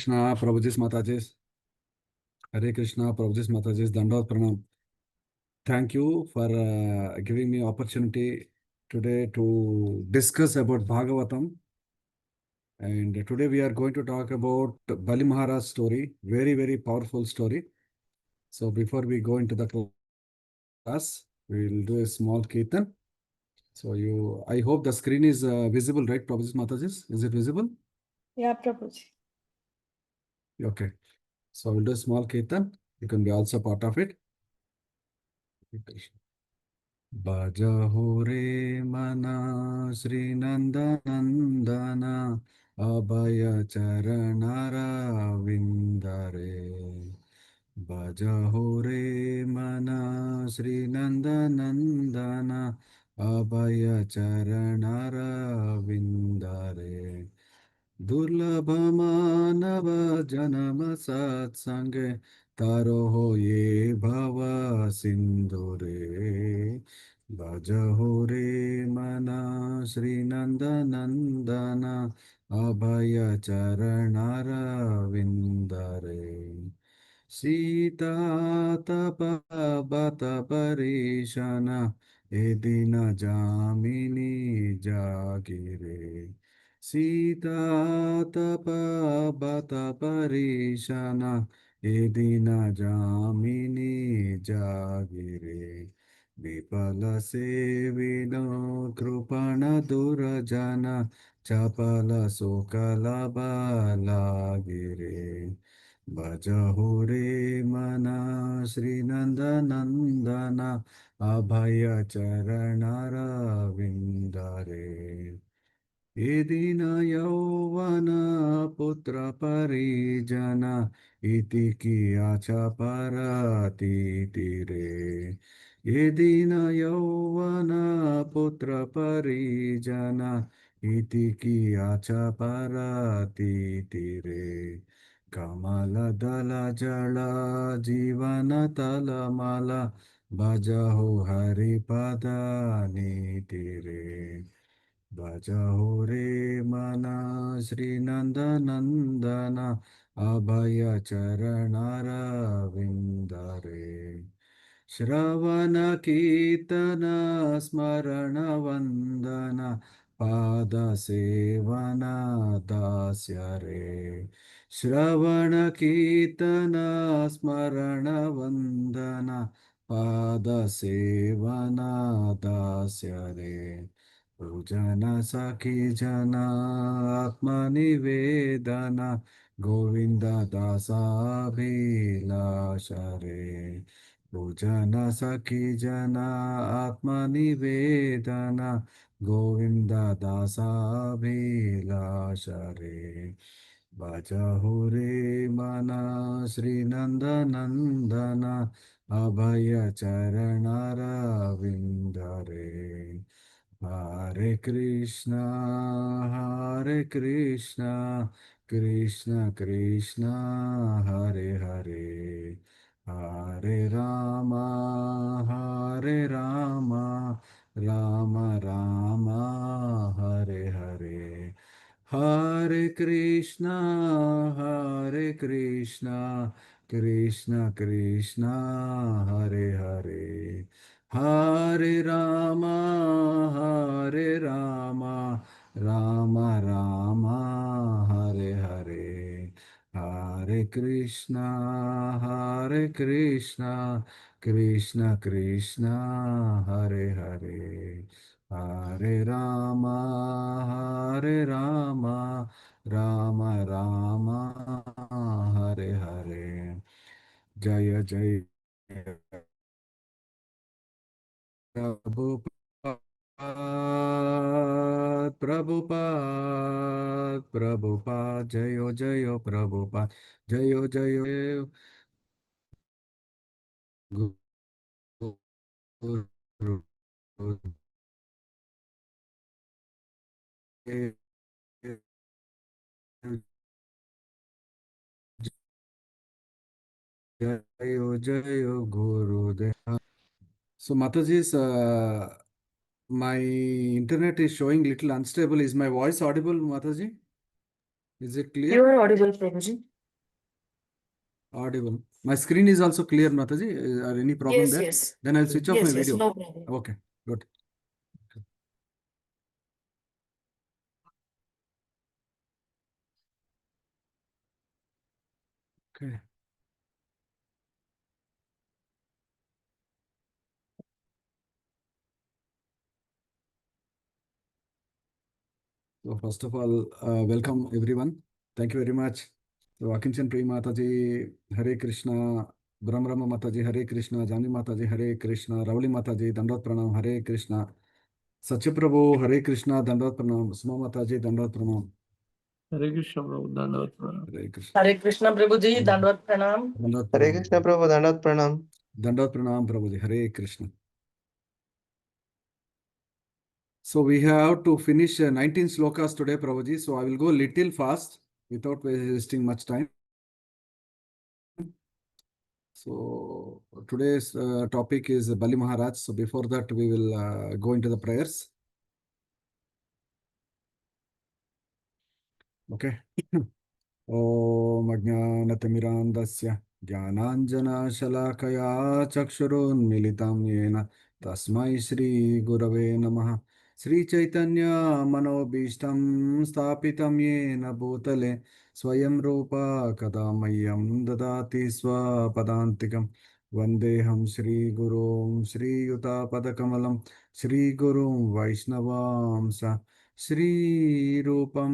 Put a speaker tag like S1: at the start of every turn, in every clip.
S1: Krishna, Prabhuji's Mataji's. Hare Krishna, Prabhuji's Mataji's. Dandavad Pranam. Thank you for giving me opportunity today to discuss about Bhagavatam. And today we are going to talk about Bali Maharaj story. Very, very powerful story. So before we go into the class, we will do a small kirtan. So I hope the screen is visible, right, Prabhuji's Mataji's? Is it visible?
S2: Yeah, Prabhuji.
S1: Okay. So we'll do a small kirtan. You can be also part of it. Bhajaho re mana Sri Nanda Nandana Abhaya Charanara Vindare. Bhajaho re mana Sri Nanda Nandana Abhaya Charanara Vindare. दुर्लभमानव जन्म सत्संगे तारो हो ये भव सिंधुरे भजहो रे मना श्री नंद नंदन अभय चरणार विंदरे सीता तप बत परेशान ए दिन जामिनी जागिरे सीता तप बत परेशान ए दिन जामिनी जागिरे विपल से विनो कृपण दुर्जन चपल सुकल बालागिरे भजहु रे मना श्री नंद नंदन अभय चरणर विंदरे एदिन यौवन पुत्र परिजन इति किया परतीतिरे एदिन यौवन पुत्र परिजन इति किया परतीतिरे कमल दल जल जीवन तल मल भजहु हरिपद नीतिरे भजहो रे मना श्री नंद नंदन अभय चरणर विंदरे श्रवण कीर्तन स्मरण वंदन पाद सेवन दास्य रे श्रवण कीर्तन स्मरण वंदन पाद सेवन दास्य रे पूजन सखी जन आत्मनिवेदन गोविंद दासाभिलाष रे पूजन सखी जन आत्मनिवेदन गोविंद दासाभिलाष रे भजहु रे मना श्री नंद नंदन अभय चरणर विंदरे Hare Krishna, Hare Krishna, Krishna Krishna, Hare Hare, Hare Rama, Hare Rama, Rama Rama, Hare Hare. Hare Krishna, Hare Krishna, Krishna Krishna, Hare Hare. Hare Rama, Hare Rama, Rama Rama, Hare Hare. Hare Krishna, Hare Krishna, Krishna Krishna, Hare Hare. Hare Rama, Hare Rama, Rama Rama, Hare Hare. Jaya Jaya Prabhupada, Prabhupada, Prabhupada, Jayo Jayo Prabhupada, Jayo Jayo Guru Jayo Jayo Guru Dev. So Mataji's my internet is showing little unstable. Is my voice audible, Mataji? Is it clear?
S2: You are audible, Prabhuji.
S1: audible. My screen is also clear, Mataji. Are any problem
S2: Yes,
S1: there?
S2: yes.
S1: Then I'll switch off my
S2: Yes, yes,
S1: video.
S2: no problem.
S1: Okay, good. Okay. So first of all, welcome everyone. Thank you very much. So Akinchan Priya Mataji, Hare Krishna, Brahma Mataji, Hare Krishna, Jani Mataji, Hare Krishna, Ravali Mataji, Dandot Pranam, Hare Krishna, Satya Prabhu, Hare Krishna, Dandot Pranam, Suma Mataji, Dandot Pranam,
S3: हरे कृष्ण प्रभु दंडवत प्रणाम।
S1: Hare Krishna,
S2: Hare Krishna Prabhuji, Dandvat Pranam.
S1: Dandot
S4: हरे
S1: Pranam,
S4: Krishna प्रभु दंडवत प्रणाम।
S1: Dandot Pranam, Prabhuji, Hare Krishna. So we have to finish 19 slokas today, Prabhuji. So I will go little fast without wasting much time. So today's topic is Bali Maharaj. So before that, we will go into the prayers. Okay. ॐ अज्ञानतिमिरान्धस्य ज्ञानाञ्जनशलाकया चक्षुरुन्मिलितं येन तस्मै श्रीगुरवे नमः श्रीचैतन्यमनोभीष्टं स्थापितं येन भूतले स्वयं रूपा कदा मह्यं ददाति स्वपदान्तिकं वन्देऽहं श्रीगुरुं श्रीयुतापदकमलं श्रीगुरुं वैष्णवांस श्रीरूपं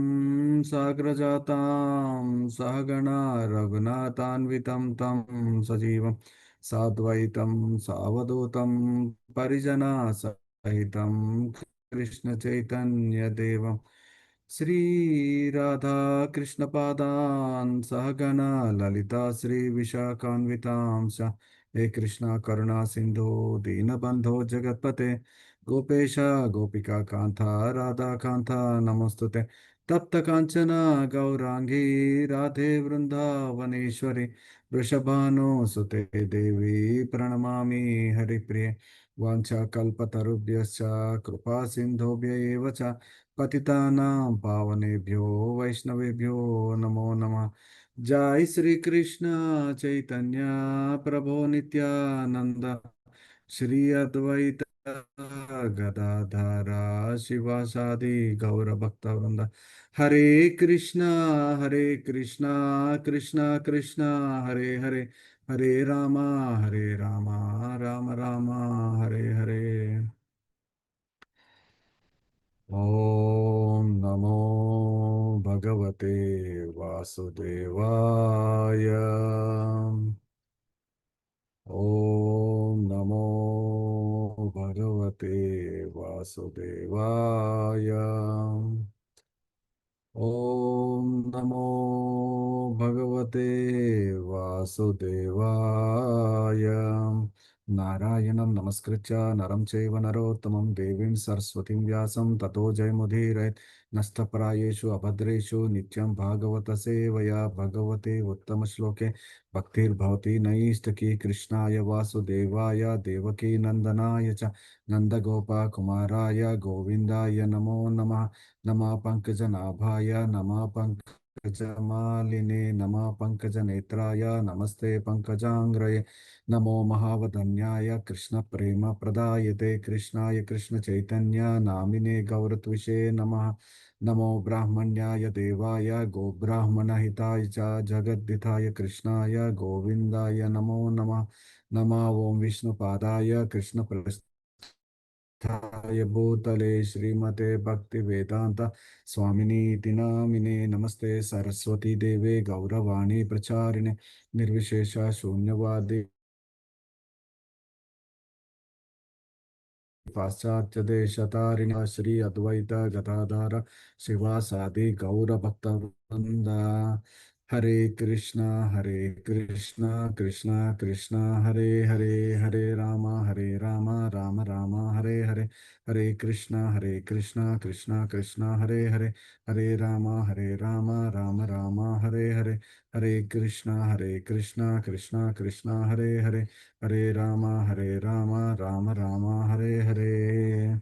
S1: साग्रजातां सहगणा रघुनाथान्वितं तं सजीवं साद्वैतं सावधूतं परिजनसहितं कृष्णचैतन्यदेवं श्रीराधाकृष्णपादान् सहगणा ललिता श्रीविशाखान्वितांश्च हे कृष्ण करुणा सिन्धो दीनबन्धो जगत्पते गोपेश गोपिका कांता राधा कांता नमस्तुते तप्त कांचन गौरांगी राधे वृंदावनेश्वरी वृषभानो सुते देवी प्रणमामि हरिप्रिये वाञ्छाकल्पतरुभ्यश्च कृपा सिन्धुभ्य एव च पतितानां पावनेभ्यो वैष्णवेभ्यो नमो नमः जय श्री कृष्ण चैतन्य प्रभो नित्यानंद श्री अद्वैत गदाधरा शिवासादि गौरभक्तवृंद हरे कृष्णा कृष्णा कृष्णा हरे हरे हरे रामा राम राम हरे हरे ॐ नमो भगवते वासुदेवाय ॐ नमो भगवते वासुदेवाय ॐ नमो भगवते वासुदेवाय नारायणं नमस्कृत्य नरं चैव नरोत्तमं देवीं सरस्वतीं व्यासं ततो जयमुदीरयेत् नष्टप्रायेषु अभद्रेषु नित्यं भागवत सेवया भगवते उत्तमश्लोके भक्तिर्भवति नैष्टकी कृष्णाय वासुदेवाय देवकी नन्दनाय च नन्दगोपकुमाराय गोविन्दाय नमो नमः नमः पंकजनाभाय नमः पंकजमालिने नमः पंकजनेत्राय नमस्ते पंकजांग्रये नमो महावदन्याय कृष्णप्रेमप्रदायते कृष्णाय कृष्णचैतन्य नामिने गौरत्विषे नमः नमो ब्राह्मण्याय देवाय गोब्राह्मणहिताय च जगद्दिताय कृष्णाय गोविन्दाय नमो नमः नमः ॐ विष्णुपादाय कृष्णप्रस्थाय भूतले श्रीमते भक्तिवेदान्त स्वामिनीति नामिने नमस्ते सरस्वती देवे गौरवाणी प्रचारिणे निर्विशेष शून्यवादी पाश्चात्य देशतारिण श्री अद्वैत गदाधर शिवासादि गौर भक्तवृंद हरे कृष्णा कृष्णा कृष्णा हरे हरे राम राम राम हरे हरे कृष्णा कृष्णा कृष्णा हरे राम राम हरे कृष्णा कृष्णा कृष्णा हरे Ram Ram Ram Hare Hare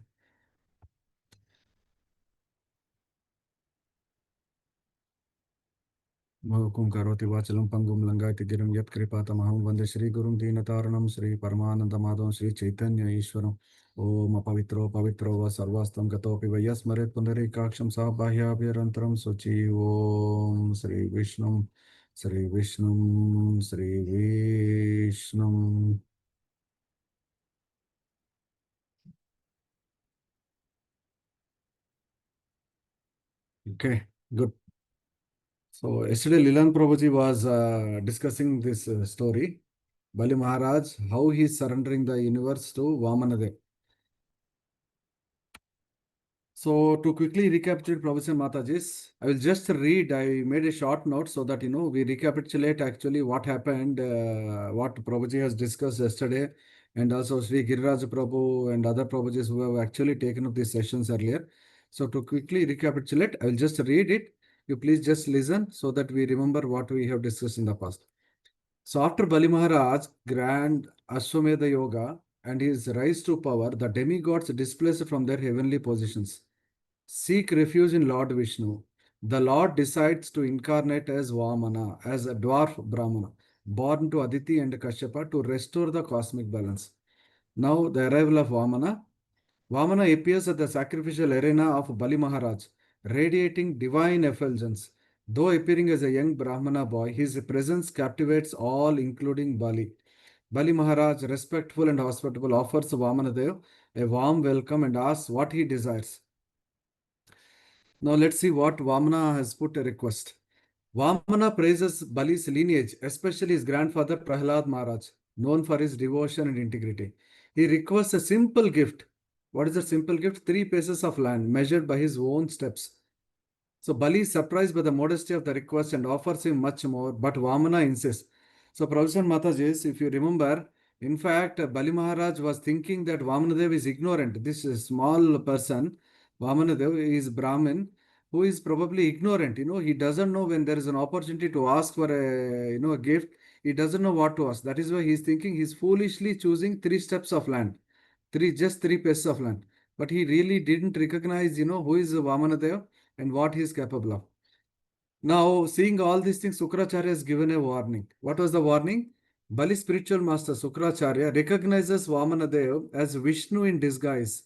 S1: Mokum karoti vachalam pangum langati girim yat kripatamaham vande Shri Gurum Dinataranam Shri Paramananda Madhavam Shri Chaitanya Ishwaram Om Apavitro Pavitro Va Sarvastam Gatopi Vayasmaret Pundarikaksham Sabhayabhirantaram Sochi Om Shri Vishnum Shri Vishnum Shri Vishnum. Okay, good. So yesterday Lilananda Prabhuji was discussing this story. Bali Maharaj, how he is surrendering the universe to Vamanadev. So to quickly recapitulate Professor Mataji's, I will just read, I made a short note so that, we recapitulate actually what happened, what Prabhuji has discussed yesterday, and also Sri Giriraj Prabhu and other Prabhujis who have actually taken up these sessions earlier. So to quickly recapitulate, I will just read it. You please just listen so that we remember what we have discussed in the past. So after Bali Maharaj grand Ashwamedha Yoga and his rise to power, the demigods displaced from their heavenly positions seek refuge in Lord Vishnu. The Lord decides to incarnate as Vamana, as a dwarf Brahmana, born to Aditi and Kashyapa to restore the cosmic balance. Now, the arrival of Vamana. Vamana appears at the sacrificial arena of Bali Maharaj, radiating divine effulgence. Though appearing as a young Brahmana boy, his presence captivates all, including Bali. Bali Maharaj, respectful and hospitable, offers Vamanadev a warm welcome and asks what he desires. Now let's see what Vamana has put a request. Vamana praises Bali's lineage, especially his grandfather Prahlad Maharaj, known for his devotion and integrity. He requests a simple gift. What is the simple gift? 3 paces of land measured by his own steps. So Bali is surprised by the modesty of the request and offers him much more, but Vamana insists. So Professor Mataji, if you remember, in fact, Bali Maharaj was thinking that Vamanadev is ignorant. This small person, Vamanadev, is Brahmin, who is probably ignorant. He doesn't know when there is an opportunity to ask for a gift. He doesn't know what to ask. That is why he's thinking he's foolishly choosing 3 steps of land, just 3 paces of land. But he really didn't recognize, who is Vamanadev and what he is capable of. Now, seeing all these things, Sukracharya has given a warning. What was the warning? Bali's spiritual master Sukracharya recognizes Vamanadev as Vishnu in disguise.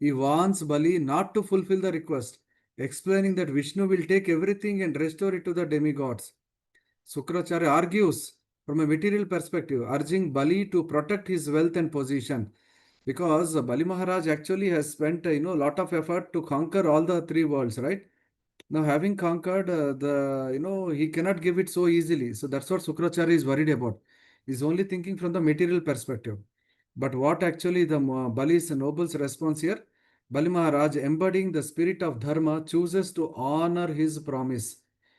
S1: He warns Bali not to fulfill the request, explaining that Vishnu will take everything and restore it to the demigods. Sukracharya argues from a material perspective, urging Bali to protect his wealth and position. Because Bali Maharaj actually has spent a lot of effort to conquer all the 3 worlds, right? Now, having conquered he cannot give it so easily. So that's what Sukracharya is worried about. He's only thinking from the material perspective. But what actually the Bali's noble's response here? Bali Maharaj, embodying the spirit of Dharma, chooses to honor his promise.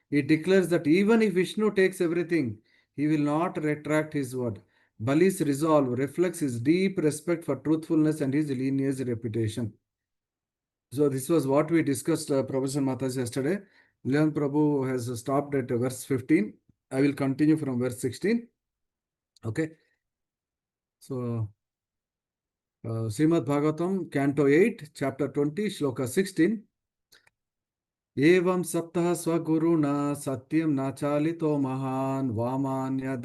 S1: He declares that even if Vishnu takes everything, he will not retract his word. Bali's resolve reflects his deep respect for truthfulness and his lineage reputation. So this was what we discussed, Professor Matas, yesterday. Leon Prabhu has stopped at verse 15. I will continue from verse 16. Okay. So, Srimad Bhagavatam, Canto 8, chapter 20, Shloka 16. Evam saptah swaguruna satyam nachalito mahan vamanya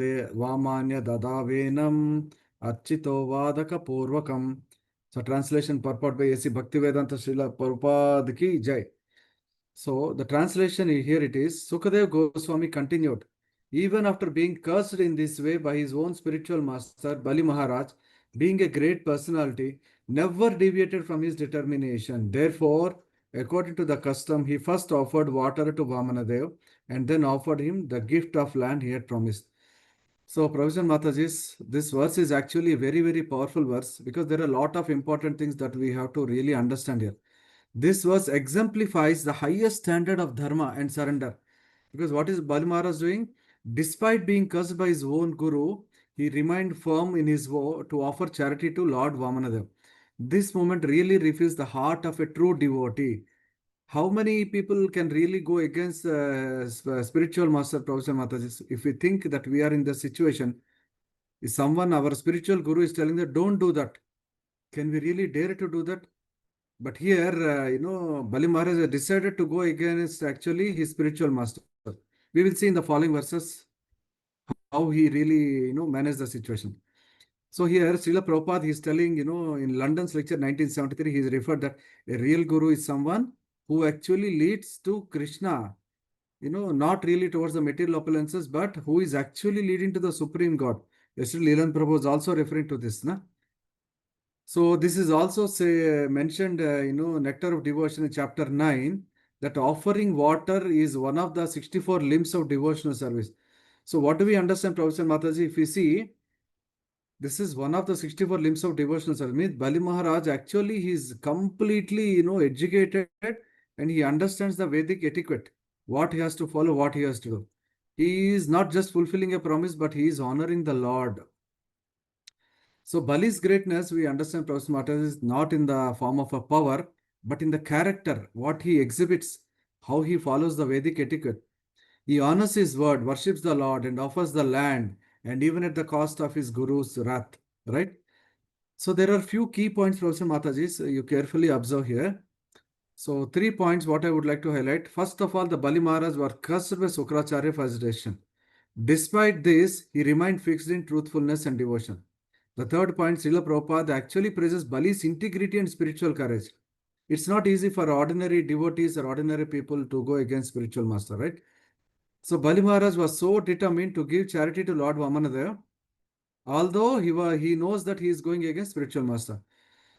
S1: dadavenam archito vadaka purvakam. So translation purport by A.C. Bhaktivedanta Srila Prabhupada ki jai. So the translation here it is, Sukadev Goswami continued, even after being cursed in this way by his own spiritual master, Bali Maharaj, being a great personality, never deviated from his determination. Therefore, according to the custom, he first offered water to Vamanadev and then offered him the gift of land he had promised. So, Professor Mataji, this verse is actually a very, very powerful verse because there are a lot of important things that we have to really understand here. This verse exemplifies the highest standard of dharma and surrender. Because what is Bali Maharaj doing? Despite being cursed by his own guru, he remained firm in his vow to offer charity to Lord Vamanadev. This moment really reveals the heart of a true devotee. How many people can really go against spiritual master, Professor Mataji? If we think that we are in the situation, is someone, our spiritual guru is telling that don't do that. Can we really dare to do that? But here, Bali Maharaj decided to go against actually his spiritual master. We will see in the following verses how he really, managed the situation. So here, Srila Prabhupada, he is telling, in London's lecture 1973, he is referred that a real guru is someone who actually leads to Krishna, not really towards the material opulences, but who is actually leading to the Supreme God. Yesterday, Lilananda Prabhu was also referring to this, na? So this is also mentioned, Nectar of Devotion in chapter 9, that offering water is one of the 64 limbs of devotional service. So what do we understand, Professor Mataji? If we see, this is one of the 64 limbs of devotional service. Means Bali Maharaj actually he is completely, educated and he understands the Vedic etiquette, what he has to follow, what he has to do. He is not just fulfilling a promise, but he is honoring the Lord. So Bali's greatness, we understand, Professor Maharaj, is not in the form of a power, but in the character, what he exhibits, how he follows the Vedic etiquette. He honors his word, worships the Lord, and offers the land, and even at the cost of his guru's wrath. Right? So there are few key points, Professor Mataji, so you carefully observe here. So 3 points what I would like to highlight. First of all, the Bali Maharaj were cursed by Sukracharya for his decision. Despite this, he remained fixed in truthfulness and devotion. The third point, Srila Prabhupada actually praises Bali's integrity and spiritual courage. It's not easy for ordinary devotees or ordinary people to go against spiritual master, right? So Bali Maharaj was so determined to give charity to Lord Vamanadeva, although he knows that he is going against spiritual master.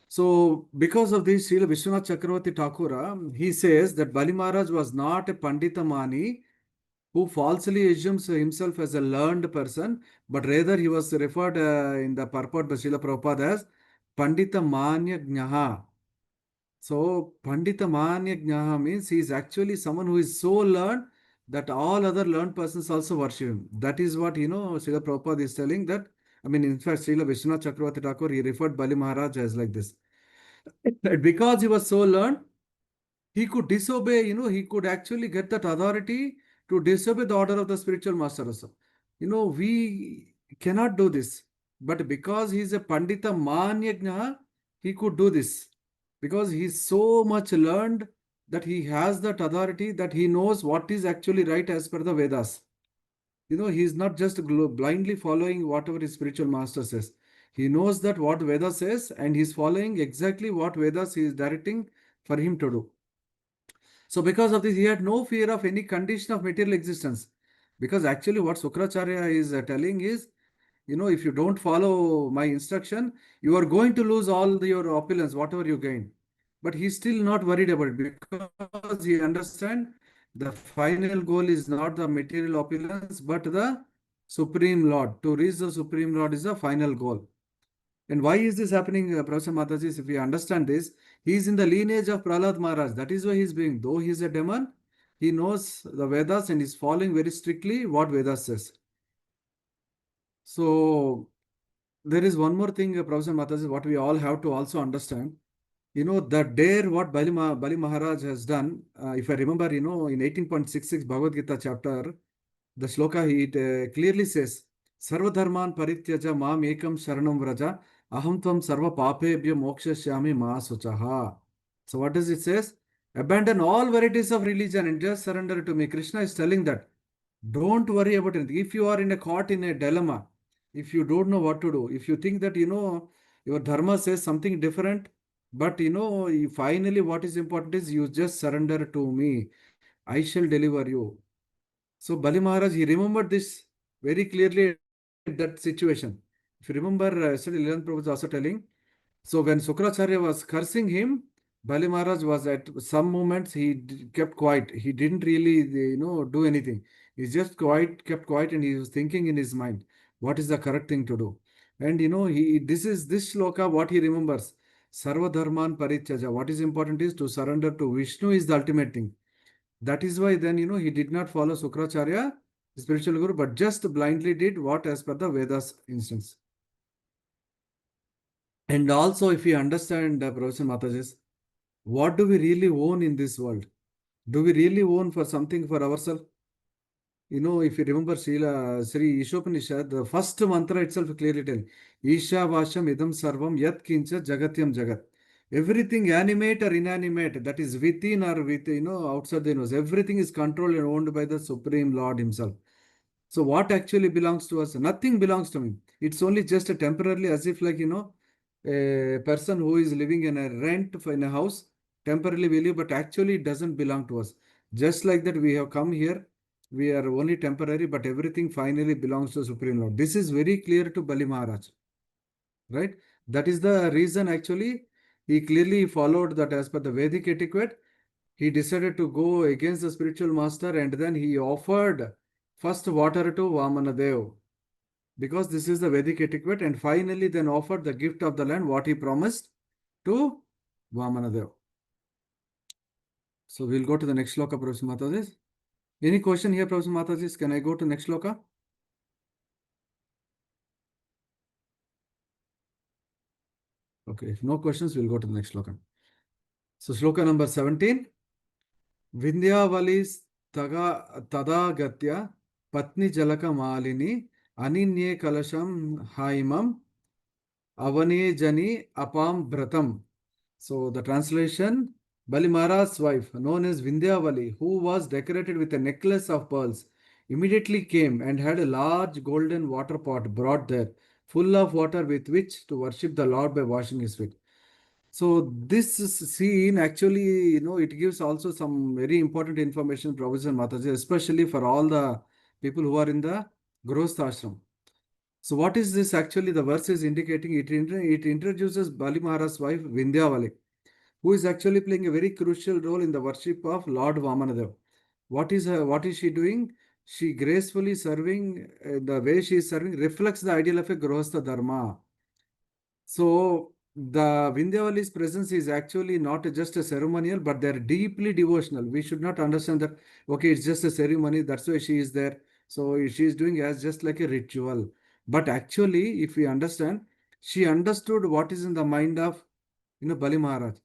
S1: So because of this, Srila Vishwanath Chakravarti Thakura, he says that Bali Maharaj was not a Pandita Mani who falsely assumes himself as a learned person, but rather he was referred in the purport by Srila Prabhupada as Pandita Manya Jnaha. So Pandita Manya Jnaha means he is actually someone who is so learned that all other learned persons also worship him. That is what, Srila Prabhupada is telling that. I mean, in fact, Srila Vishwanath Chakravarti Thakur, he referred Bali Maharaj as like this. That because he was so learned, he could disobey, he could actually get that authority to disobey the order of the spiritual master also. We cannot do this. But because he is a Pandita Manyajna, he could do this. Because he is so much learned that he has that authority that he knows what is actually right as per the Vedas. He is not just blindly following whatever his spiritual master says. He knows that what Veda says and he is following exactly what Vedas he is directing for him to do. So because of this, he had no fear of any condition of material existence. Because actually what Sukracharya is telling is, if you don't follow my instruction, you are going to lose all your opulence, whatever you gain. But he's still not worried about it because he understands the final goal is not the material opulence, but the Supreme Lord. To reach the Supreme Lord is the final goal. And why is this happening, Professor Mataji? If we understand this, he is in the lineage of Prahlad Maharaj. That is why he is being, though he is a demon, he knows the Vedas and is following very strictly what Vedas says. So there is one more thing, Professor Mataji, what we all have to also understand. The dare what Bali Maharaj has done, if I remember, in 18.66 Bhagavad Gita chapter, the shloka, it clearly says, Sarvadharman parityaja mam ekam sharanam vraja aham tvam sarva papebhyo mokshashyami ma suchaha. So what does it says? Abandon all varieties of religion and just surrender to me. Krishna is telling that. Don't worry about anything. If you are caught in a dilemma, if you don't know what to do, if you think that, your dharma says something different, but, finally what is important is you just surrender to me. I shall deliver you. So Bali Maharaj, he remembered this very clearly at that situation. If you remember, yesterday Lilananda Prabhuji was also telling, so when Sukracharya was cursing him, Bali Maharaj was at some moments, he kept quiet. He didn't really, do anything. He just kept quiet and he was thinking in his mind, what is the correct thing to do? And, this shloka, what he remembers, Sarva Dharman Parityaja. What is important is to surrender to Vishnu is the ultimate thing. That is why then, he did not follow Sukracharya, spiritual guru, but just blindly did what as per the Vedas instance. And also, if we understand, Professor Mataji, what do we really own in this world? Do we really own for something for ourselves? If you remember Sri Ishopanishad, the first mantra itself clearly tells, Isha Vasham Idam Sarvam Yat Kincha Jagatyam Jagat. Everything animate or inanimate, that is within or with, outside the universe, everything is controlled and owned by the Supreme Lord Himself. So what actually belongs to us? Nothing belongs to me. It's only just a temporarily, as if like, a person who is living in a rent in a house, temporarily we live, but actually it doesn't belong to us. Just like that, we have come here, we are only temporary, but everything finally belongs to Supreme Lord. This is very clear to Bali Maharaj, right? That is the reason actually he clearly followed that as per the Vedic etiquette. He decided to go against the spiritual master, and then he offered first water to Vamanadev, because this is the Vedic etiquette, and finally then offered the gift of the land, what he promised to Vamanadev. So we'll go to the next shloka, Professor Mataji. Any question here, Professor Mataji? Can I go to next shloka? Okay, if no questions, we'll go to the next shloka. So shloka number 17. Vindhyavali tadagatya patni jalaka malini aninye kalasham haimam avane jani apam bratam. So the translation, Bali Maharaj's wife, known as Vindhyavali, who was decorated with a necklace of pearls, immediately came and had a large golden water pot brought there, full of water with which to worship the Lord by washing his feet. So this scene actually, it gives also some very important information, Professor Mataji, especially for all the people who are in the Growth Ashram. So what is this actually? The verse is indicating it introduces Bali Maharaj's wife Vindhyavali, who is actually playing a very crucial role in the worship of Lord Vamanadev. What is she doing? She gracefully serving, the way she is serving reflects the ideal of a Grihastha Dharma. So the Vindhyavali's presence is actually not just a ceremonial, but they're deeply devotional. We should not understand that, okay, it's just a ceremony, that's why she is there. So she is doing as just like a ritual. But actually, if we understand, she understood what is in the mind of, Bali Maharaj.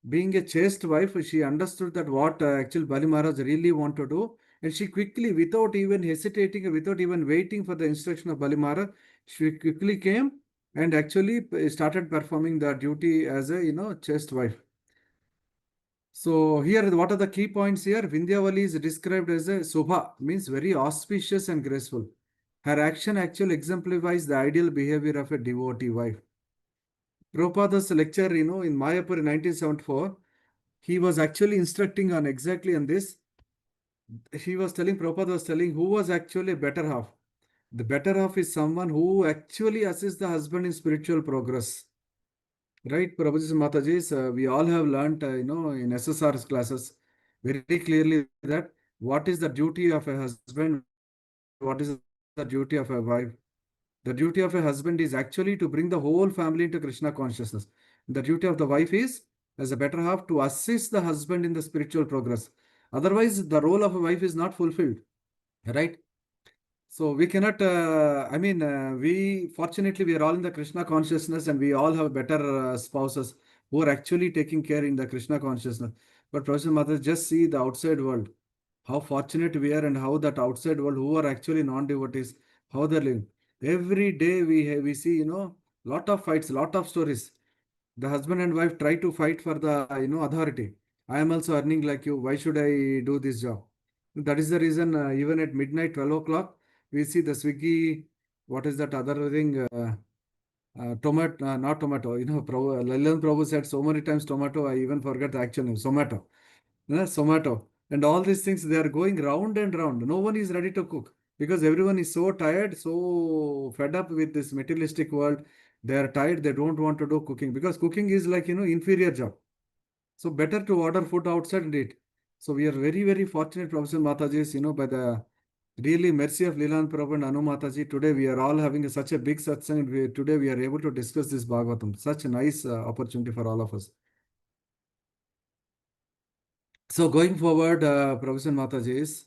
S1: Being a chaste wife, she understood that what actually Bali Maharaj really want to do. And she quickly, without even hesitating, without even waiting for the instruction of Bali Maharaj, she quickly came and actually started performing the duty as a chaste wife. So here, what are the key points here? Vindhyavali is described as a Subha, means very auspicious and graceful. Her action actually exemplifies the ideal behavior of a devotee wife. Prabhupada's lecture, in Mayapur in 1974, he was actually instructing on exactly on this. Prabhupada was telling who was actually a better half. The better half is someone who actually assists the husband in spiritual progress. Right, Prabhuji Mataji, we all have learnt, in SSR's classes very clearly that what is the duty of a husband, what is the duty of a wife. The duty of a husband is actually to bring the whole family into Krishna consciousness. The duty of the wife is, as a better half, to assist the husband in the spiritual progress. Otherwise, the role of a wife is not fulfilled. Right? So we cannot, fortunately, we are all in the Krishna consciousness and we all have better spouses who are actually taking care in the Krishna consciousness. But Professor Mother, just see the outside world, how fortunate we are and how that outside world who are actually non-devotees, how they're living. Every day we see, lot of fights, lot of stories. The husband and wife try to fight for the, authority. I am also earning like you. Why should I do this job? That is the reason, even at midnight, 12 o'clock, we see the Swiggy, what is that other thing? Tomato, not tomato. Lilananda Prabhu said so many times tomato, I even forget the actual name, Zomato. Zomato. And all these things, they are going round and round. No one is ready to cook because everyone is so tired, so fed up with this materialistic world. They are tired, they don't want to do cooking because cooking is like, inferior job. So better to order food outside and eat. So we are very, very fortunate, Professor Mataji, by the really mercy of Lilananda Prabhu and Anu Mataji. Today we are all having such a big satsang. And today we are able to discuss this Bhagavatam. Such a nice opportunity for all of us. So going forward, Professor Mataji,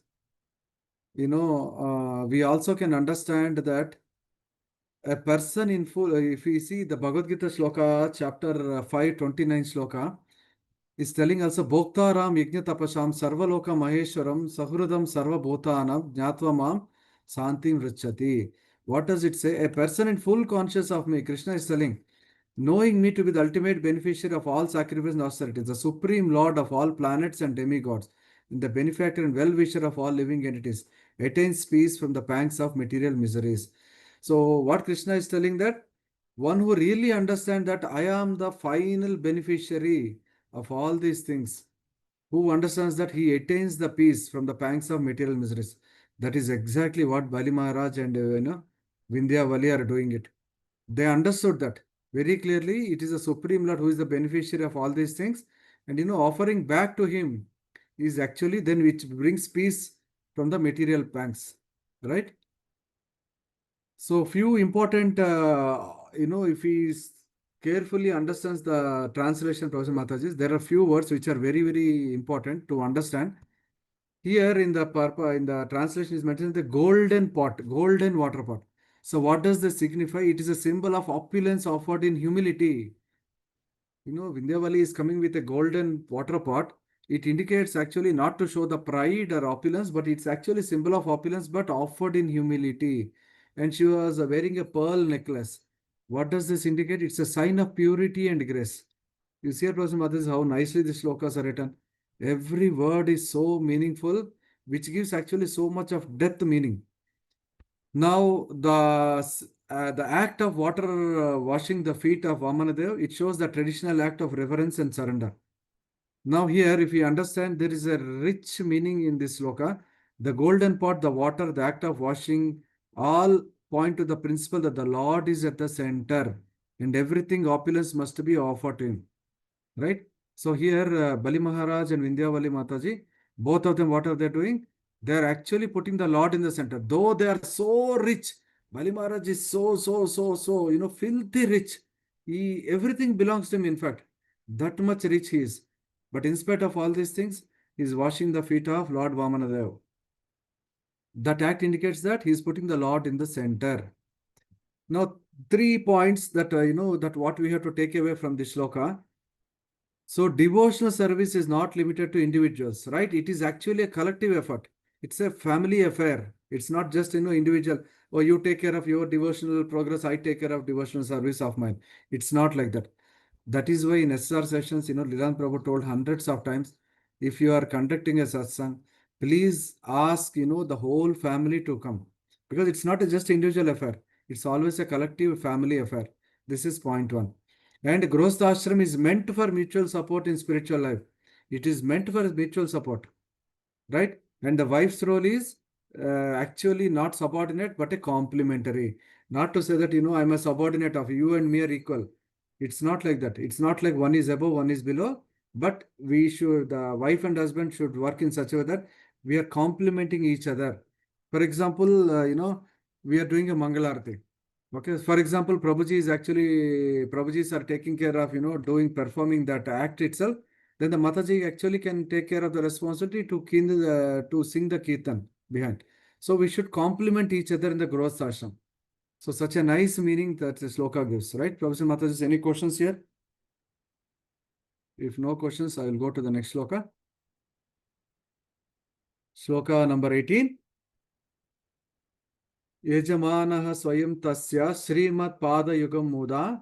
S1: we also can understand that a person in full, if we see the Bhagavad Gita Shloka, chapter 5, 29 Shloka, is telling also Bhoktaram Yajna Tapasham Sarvaloka Maheshwaram Sahurudam Sarva Bhutanam Jnatva Mam Santim Richati. What does it say? A person in full conscious of me, Krishna is telling, knowing me to be the ultimate beneficiary of all sacrifice and austerities, the supreme lord of all planets and demigods, and the benefactor and well-wisher of all living entities, attains peace from the pangs of material miseries. So what Krishna is telling, that one who really understands that I am the final beneficiary of all these things, who understands that he attains the peace from the pangs of material miseries. That is exactly what Bali Maharaj and Vindhyavali are doing it. They understood that very clearly. It is the Supreme Lord who is the beneficiary of all these things, and offering back to him is actually then which brings peace from the material pangs, right? So few important, if he carefully understands the translation, Professor Mataji, there are few words which are very, very important to understand. Here in the translation is mentioned the golden pot, golden water pot. So what does this signify? It is a symbol of opulence offered in humility. Vindhyavali is coming with a golden water pot. It indicates actually not to show the pride or opulence, but it's actually symbol of opulence, but offered in humility. And she was wearing a pearl necklace. What does this indicate? It's a sign of purity and grace. You see, Professor Mathis, how nicely the shlokas are written. Every word is so meaningful, which gives actually so much of depth meaning. Now, the act of water washing the feet of Vamanadev, it shows the traditional act of reverence and surrender. Now here, if you understand, there is a rich meaning in this sloka. The golden pot, the water, the act of washing, all point to the principle that the Lord is at the center and everything opulence must be offered to him. Right? So here, Bali Maharaj and Vindhyavali Mataji, both of them, what are they doing? They are actually putting the Lord in the center. Though they are so rich, Bali Maharaj is so, filthy rich. Everything belongs to him, in fact. That much rich he is. But in spite of all these things, he is washing the feet of Lord Vamanadev. That act indicates that he is putting the Lord in the center. Now, 3 points that, that what we have to take away from this shloka. So devotional service is not limited to individuals, right? It is actually a collective effort. It's a family affair. It's not just, individual. Oh, you take care of your devotional progress, I take care of devotional service of mine. It's not like that. That is why in SR sessions, Lilananda Prabhu told hundreds of times, if you are conducting a satsang, please ask, the whole family to come. Because it's not just individual affair. It's always a collective family affair. This is point one. And Grostha Ashram is meant for mutual support in spiritual life. It is meant for mutual support, right? And the wife's role is actually not subordinate, but a complementary. Not to say that, I'm a subordinate of you and me are equal. It's not like that. It's not like one is above, one is below. But the wife and husband should work in such a way that we are complementing each other. For example, we are doing a Mangalarti. Okay, for example, Prabhujis are taking care of, performing that act itself. Then the Mataji actually can take care of the responsibility to sing the Kirtan behind. So we should complement each other in the growth ashram. So such a nice meaning that the sloka gives, right? Professor Mataji, any questions here? If no questions, I will go to the next sloka. Sloka number 18. Yajamanaha swayam tasya Srimad Padayugam Muda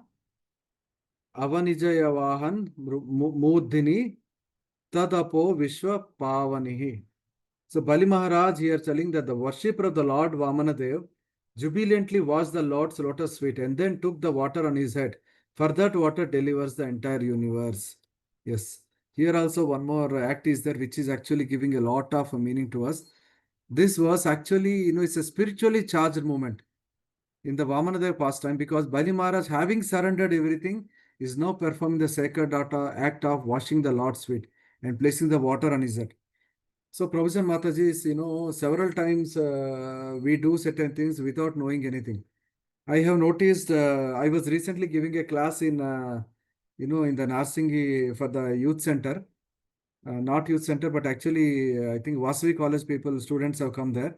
S1: Avanijayavahan Mudhini Tadapo Vishwa Pavanihi. So Bali Maharaj here telling that the worshipper of the Lord Vamanadev jubilantly washed the Lord's lotus feet and then took the water on his head. For that water delivers the entire universe. Yes. Here also one more act is there which is actually giving a lot of meaning to us. This was actually, it's a spiritually charged moment in the Vamanadev pastime because Bali Maharaj, having surrendered everything, is now performing the sacred act of washing the Lord's feet and placing the water on his head. So, Professor Mataji, several times we do certain things without knowing anything. I have noticed, I was recently giving a class in, in the Narsingi for the youth center. Not youth center, but actually, I think Vasavi College students have come there.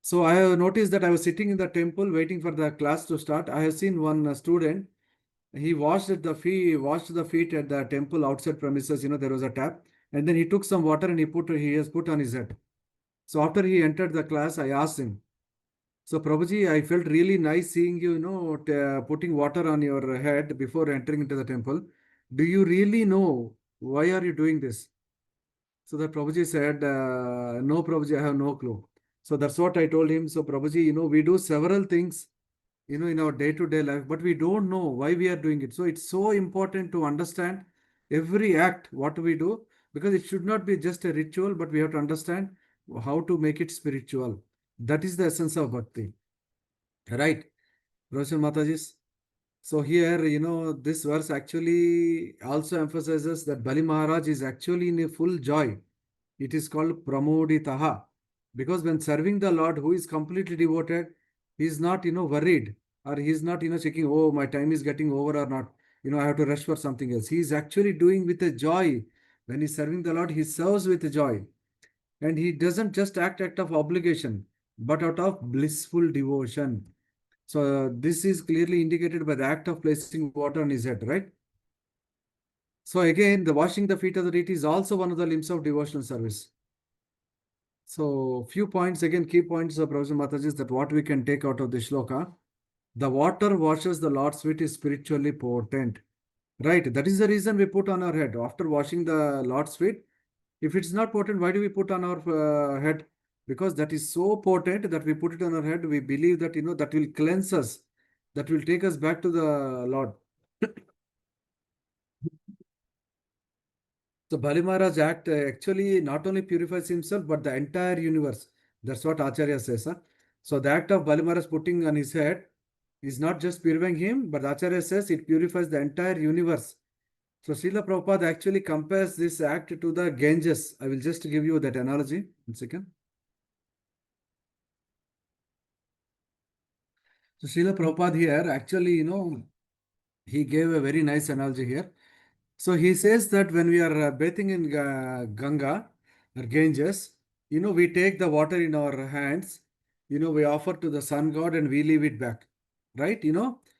S1: So I have noticed that I was sitting in the temple waiting for the class to start. I have seen one student. He washed the feet at the temple outside premises. There was a tap, and then he took some water and he has put on his head. So after he entered the class, I asked him, So Prabhuji, I felt really nice seeing you, putting water on your head before entering into the temple. Do you really know why are you doing this? So the Prabhuji said, no, Prabhuji, I have no clue. So that's what I told him. So Prabhuji, we do several things, in our day-to-day life, but we don't know why we are doing it. So it's so important to understand every act, what we do, because it should not be just a ritual, but we have to understand how to make it spiritual. That is the essence of bhakti. Right, Roshan Matajis? So here, this verse actually also emphasizes that Bali Maharaj is actually in a full joy. It is called Pramoditaha. Because when serving the Lord who is completely devoted, he is not, worried, or he is not, checking, oh, my time is getting over or not. I have to rush for something else. He is actually doing with a joy. When he's serving the Lord, he serves with a joy. And he doesn't just act out of obligation, but out of blissful devotion. So this is clearly indicated by the act of placing water on his head, right? So again, the washing the feet of the deity is also one of the limbs of devotional service. So few points, again, key points of Professor Mataji, that what we can take out of the shloka. The water washes the Lord's feet is spiritually potent. Right, that is the reason we put on our head. After washing the Lord's feet, if it's not potent, why do we put on our head? Because that is so potent that we put it on our head. We believe that, that will cleanse us, that will take us back to the Lord. So Bali Maharaj act actually not only purifies himself, but the entire universe. That's what Acharya says. Huh? So the act of Bali Maharaj putting on his head is not just purifying him, but Acharya says it purifies the entire universe. So Srila Prabhupada actually compares this act to the Ganges. I will just give you that analogy. 1 second. So Srila Prabhupada here actually, he gave a very nice analogy here. So he says that when we are bathing in Ganga or Ganges, we take the water in our hands, we offer to the sun god and we leave it back, right?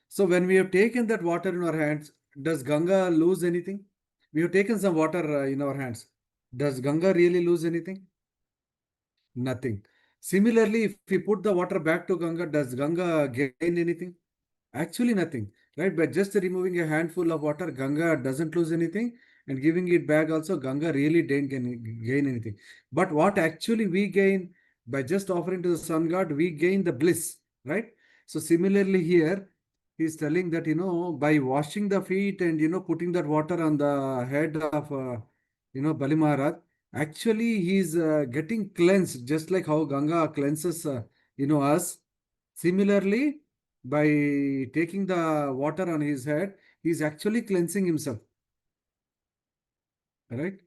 S1: So when we have taken that water in our hands, does Ganga lose anything? We have taken some water in our hands. Does Ganga really lose anything? Nothing. Similarly, if we put the water back to Ganga, does Ganga gain anything? Actually, nothing, right? By just removing a handful of water, Ganga doesn't lose anything, and giving it back also, Ganga really didn't gain anything. But what actually we gain by just offering to the sun god, we gain the bliss, right? So similarly here, he's telling that, by washing the feet and, putting that water on the head of, Bali Maharaj, actually he's getting cleansed, just like how Ganga cleanses, us. Similarly, by taking the water on his head, he's actually cleansing himself. Right?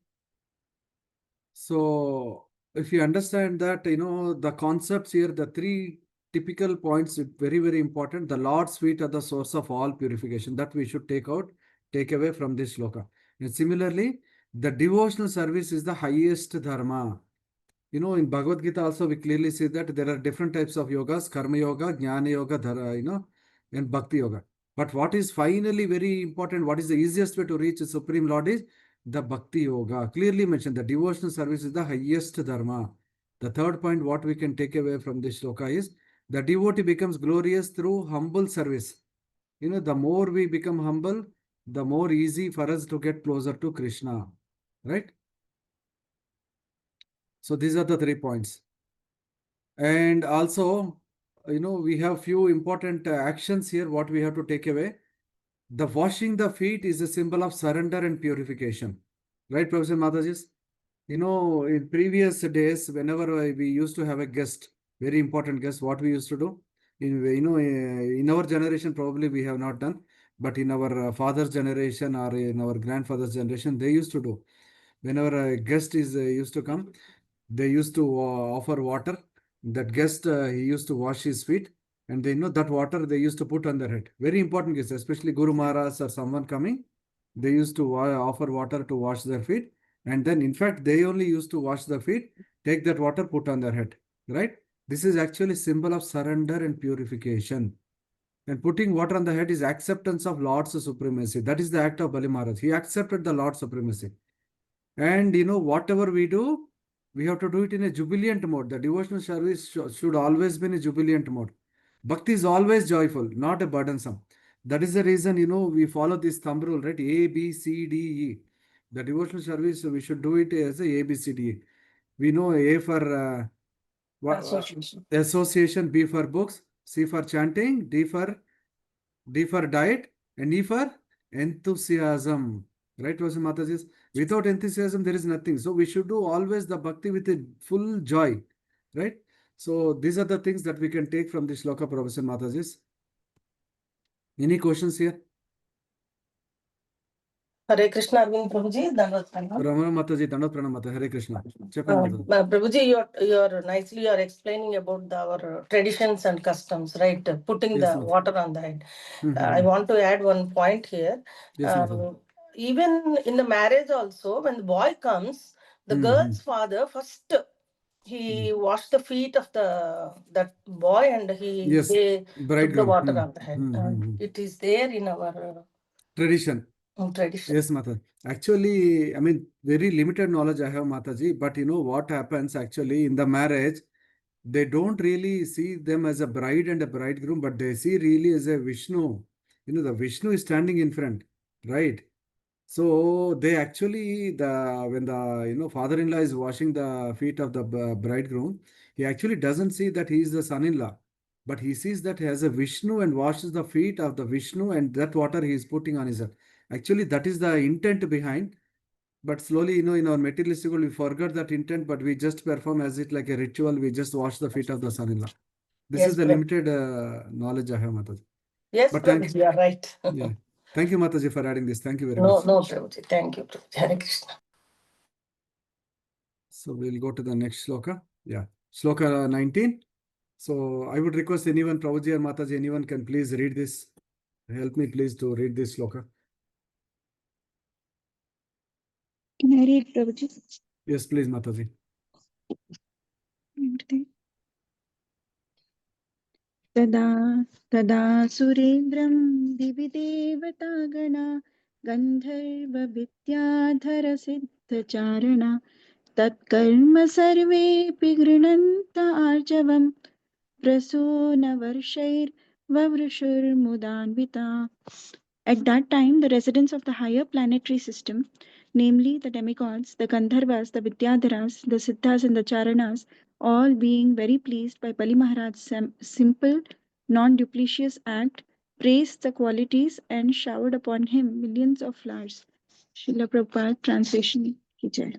S1: So, if you understand that, the concepts here, the three typical points, very, very important. The Lord's feet are the source of all purification. That we should take away from this shloka. And similarly, the devotional service is the highest dharma. In Bhagavad Gita also we clearly see that there are different types of yogas, karma yoga, jnana yoga, and bhakti yoga. But what is finally very important, what is the easiest way to reach the Supreme Lord is the bhakti yoga. Clearly mentioned, the devotional service is the highest dharma. The third point, what we can take away from this shloka is the devotee becomes glorious through humble service. The more we become humble, the more easy for us to get closer to Krishna. Right? So these are the 3 points. And also, we have few important actions here, what we have to take away. The washing the feet is a symbol of surrender and purification. Right, Professor Madhajis? In previous days, whenever we used to have a guest, very important guest, what we used to do, in our generation, probably we have not done, but in our father's generation or in our grandfather's generation, they used to do. Whenever a guest is used to come, they used to offer water. That guest, he used to wash his feet, and they know that water they used to put on their head. Very important guest, especially Guru Maharaj or someone coming, they used to offer water to wash their feet. And then, in fact, they only used to wash the feet, take that water, put on their head. Right? This is actually symbol of surrender and purification. And putting water on the head is acceptance of Lord's supremacy. That is the act of Bali Maharaj. He accepted the Lord's supremacy. And whatever we do, we have to do it in a jubilant mode. The devotional service should always be in a jubilant mode. Bhakti is always joyful, not a burdensome. That is the reason, we follow this thumb rule, right? A, B, C, D, E. The devotional service, we should do it as a B, C, D, E. We know A for
S2: Association.
S1: association, B for books, C for chanting, D for diet, and E for enthusiasm. Right, Rosa Mataji? Without enthusiasm, there is nothing. So we should do always the bhakti with a full joy. Right? So these are the things that we can take from this shloka, Professor Mataji. Any questions here?
S2: Hare Krishna, Aravind Prabhuji, Dandavad Pranam.
S1: Ramana Mataji, Dandavad Pranam Mata, Hare Krishna. Cheppan Mataji.
S2: Prabhuji, you're explaining about our traditions and customs, right? Putting
S1: Yes,
S2: the
S1: ma'am.
S2: water on the head.
S1: Mhm.
S2: I want to add one point here.
S1: Yes, ma'am.
S2: Even in the marriage also, when the boy comes, the girl's father first he washed the feet of that boy and
S1: Yes,
S2: they took the
S1: bridegroom.
S2: water on the head. It is there in our
S1: Tradition.
S2: tradition.
S1: Yes, Mata. Actually, I mean, very limited knowledge I have, Mataji. But you know what happens actually in the marriage, they don't really see them as a bride and a bridegroom, but they see really as a Vishnu. The Vishnu is standing in front, right? So they actually when the father-in-law is washing the feet of the bridegroom, he actually doesn't see that he is the son-in-law, but he sees that he has a Vishnu and washes the feet of the Vishnu, and that water he is putting on his head. Actually, that is the intent behind. But slowly, in our materialistic world, we forgot that intent, but we just perform as it like a ritual. We just wash the feet of the son-in-law. This
S2: Yes,
S1: is the
S2: Prabhu.
S1: limited knowledge I have, Mataji.
S2: Yes,
S1: But thank
S2: Prabhuji, you are right.
S1: yeah, thank you, Mataji, for adding this. Thank you very
S2: No,
S1: much.
S2: no, Prabhuji. Thank you, Prabhuji. Hare Krishna.
S1: So we'll go to the next sloka. Yeah, sloka 19. So I would request anyone, Prabhuji or Mataji, anyone can please read this. Help me please to read this sloka.
S4: Can I read, Prabhuji?
S1: Yes, please, Mataji.
S4: तदा तदा सुरेन्द्रं दिवि देवतागणा गन्धर्वविद्याधरसिद्धचारणा तत्कर्म सर्वेऽपि गृह्णन्त आर्जवम् प्रसूनवर्षैर्ववृषुर्मुदान्विता. At that time, the residents of the higher planetary system, namely the demigods, the Gandharvas, the Vidyadharas, the Siddhas, and the Charanas, all being very pleased by Bali Maharaj's simple, non-duplicious act, praised the qualities and showered upon him millions of flowers. Srila Prabhupada translation ki jai.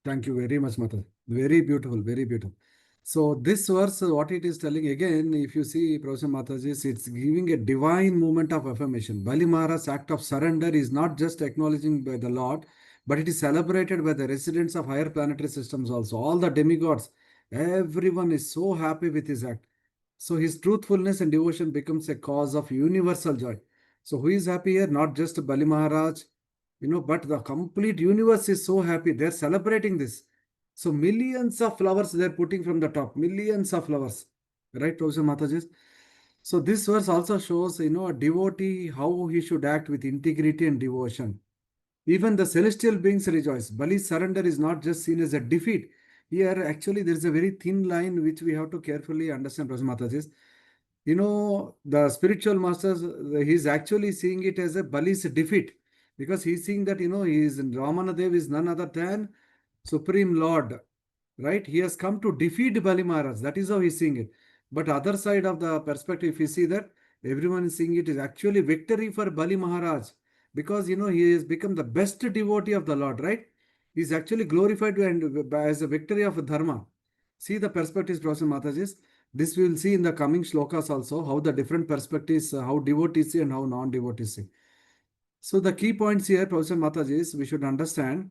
S1: Thank you very much, Mataji. Very beautiful, very beautiful. So this verse, what it is telling again, if you see Professor Mataji, it's giving a divine movement of affirmation. Bali Maharaj's act of surrender is not just acknowledging by the Lord, but it is celebrated by the residents of higher planetary systems also. All the demigods, everyone is so happy with his act. So his truthfulness and devotion becomes a cause of universal joy. So who is happy here? Not just Bali Maharaj, but the complete universe is so happy. They're celebrating this. So millions of flowers they're putting from the top, millions of flowers, right, Professor Mataji? So this verse also shows, a devotee, how he should act with integrity and devotion. Even the celestial beings rejoice. Bali's surrender is not just seen as a defeat. Here, actually, there is a very thin line which we have to carefully understand, Professor Mataji. The spiritual masters, he's actually seeing it as a Bali's defeat, because he's seeing that, Ramanadev is none other than Supreme Lord, right? He has come to defeat Bali Maharaj. That is how he's seeing it. But other side of the perspective, if you see that, everyone is seeing it is actually victory for Bali Maharaj, because, he has become the best devotee of the Lord, right? He's actually glorified and as a victory of Dharma. See the perspectives, Professor Mataji. This we will see in the coming shlokas also, how the different perspectives, how devotees see and how non-devotees see. So the key points here, Professor Mataji, is we should understand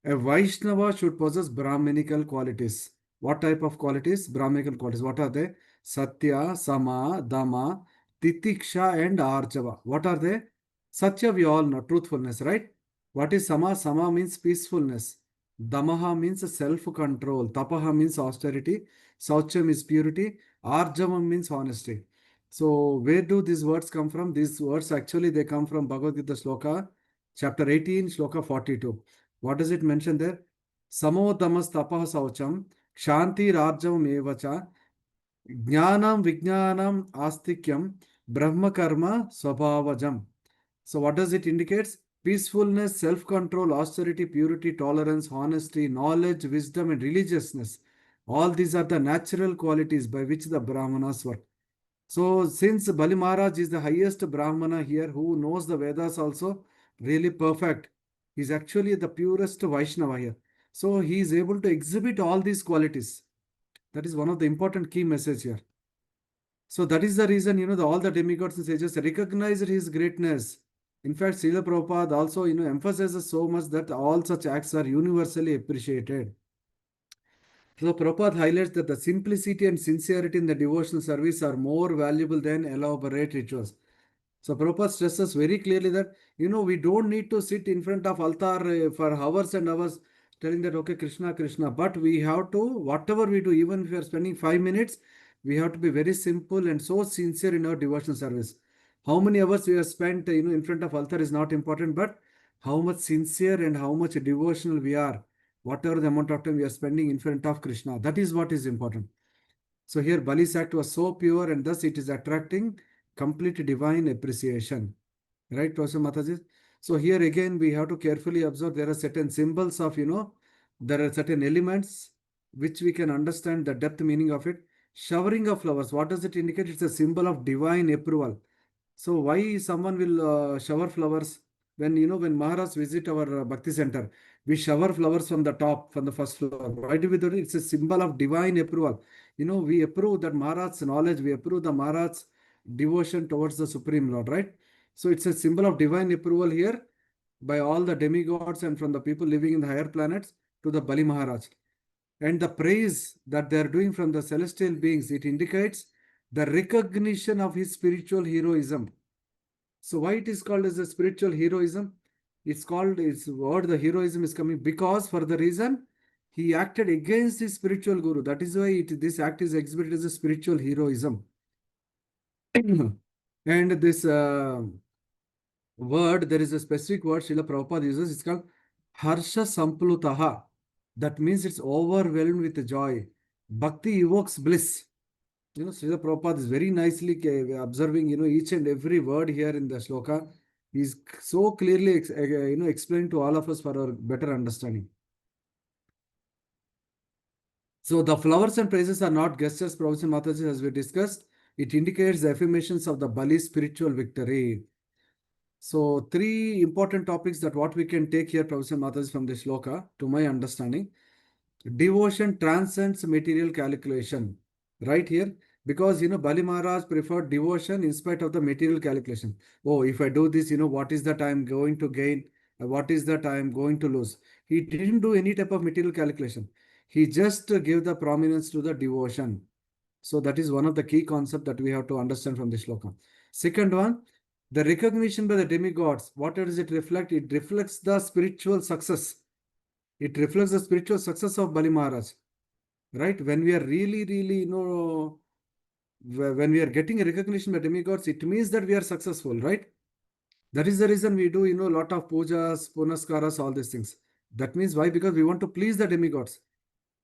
S1: a Vaishnava should possess Brahminical qualities. What type of qualities? Brahminical qualities. What are they? Satya, Sama, Dama, Titiksha and Arjava. What are they? Satya we all know, truthfulness, right? What is Sama? Sama means peacefulness. Damaha means self-control. Tapaha means austerity. Saucham is purity. Arjava means honesty. So where do these words come from? These words actually they come from Bhagavad Gita Sloka, chapter 18, Sloka 42. What does it mention there? Samo damas tapah saucham, kshanti rarjavam evacha, Jnanam Vijnanam Astikyam Brahma Karma Swabhavajam. So what does it indicate? Peacefulness, self-control, austerity, purity, tolerance, honesty, knowledge, wisdom, and religiousness. All these are the natural qualities by which the Brahmanas work. So since Bali Maharaj is the highest Brahmana here who knows the Vedas also really perfect, he's actually the purest Vaishnava here. So he is able to exhibit all these qualities. That is one of the important key message here. So that is the reason, all the demigods and sages recognized his greatness. In fact, Srila Prabhupada also, emphasizes so much that all such acts are universally appreciated. So Prabhupada highlights that the simplicity and sincerity in the devotional service are more valuable than elaborate rituals. So Prabhupada stresses very clearly that, we don't need to sit in front of altar for hours and hours telling that, okay, Krishna, Krishna. But we have to, whatever we do, even if we are spending 5 minutes, we have to be very simple and so sincere in our devotional service. How many hours we have spent, in front of altar is not important, but how much sincere and how much devotional we are, whatever the amount of time we are spending in front of Krishna, that is what is important. So here Bali's act was so pure and thus it is attracting complete divine appreciation. Right, Professor Mataji? So here again we have to carefully observe there are certain symbols of, there are certain elements which we can understand the depth meaning of it. Showering of flowers, what does it indicate? It's a symbol of divine approval. So why someone will shower flowers when Maharaj visit our Bhakti center, we shower flowers from the top, from the first floor. Why do we do it? It's a symbol of divine approval. We approve that Maharaj's knowledge, we approve the Maharaj's devotion towards the Supreme Lord, right? So it's a symbol of divine approval here by all the demigods and from the people living in the higher planets to the Bali Maharaj. And the praise that they are doing from the celestial beings, it indicates the recognition of his spiritual heroism. So why it is called as a spiritual heroism? Its word, the heroism is coming because for the reason he acted against his spiritual guru. That is why this act is exhibited as a spiritual heroism. And this word, there is a specific word Srila Prabhupada uses, it's called Harsha Samplutaha. That means it's overwhelmed with joy. Bhakti evokes bliss. Srila Prabhupada is very nicely observing, each and every word here in the shloka. He's so clearly, explained to all of us for our better understanding. So the flowers and praises are not gestures, Professor Mataji, as we discussed. It indicates the affirmations of the Bali spiritual victory. So three important topics that what we can take here, Professor Mataji, from this shloka, to my understanding. Devotion transcends material calculation. Right here, because Bali Maharaj preferred devotion in spite of the material calculation. Oh, if I do this, what is that I am going to gain? What is that I am going to lose? He didn't do any type of material calculation. He just gave the prominence to the devotion. So that is one of the key concepts that we have to understand from this shloka. Second one, the recognition by the demigods. What does it reflect? It reflects the spiritual success. It reflects the spiritual success of Bali Maharaj. Right? When we are really, really, when we are getting a recognition by demigods, it means that we are successful, right? That is the reason we do, a lot of pujas, punaskaras, all these things. That means why? Because we want to please the demigods.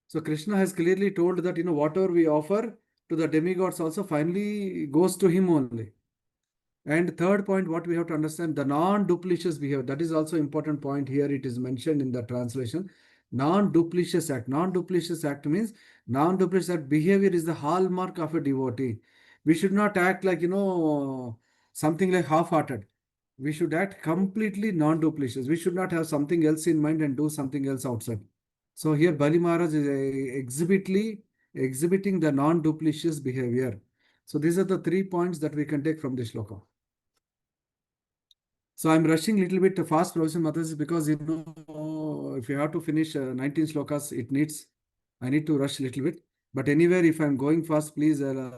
S1: So Krishna has clearly told that, whatever we offer to the demigods also finally goes to him only. And third point, what we have to understand, the non-duplicious behavior. That is also important point here. It is mentioned in the translation. Non-duplicious act. Non-duplicious act means non-duplicious act behavior is the hallmark of a devotee. We should not act like, something like half-hearted. We should act completely non-duplicious. We should not have something else in mind and do something else outside. So here Bali Maharaj is exhibiting the non-duplicious behavior. So these are the 3 points that we can take from this shloka. So I'm rushing a little bit fast, Professor Mataji, because if you have to finish 19 slokas, I need to rush a little bit. But anywhere, if I'm going fast, please tell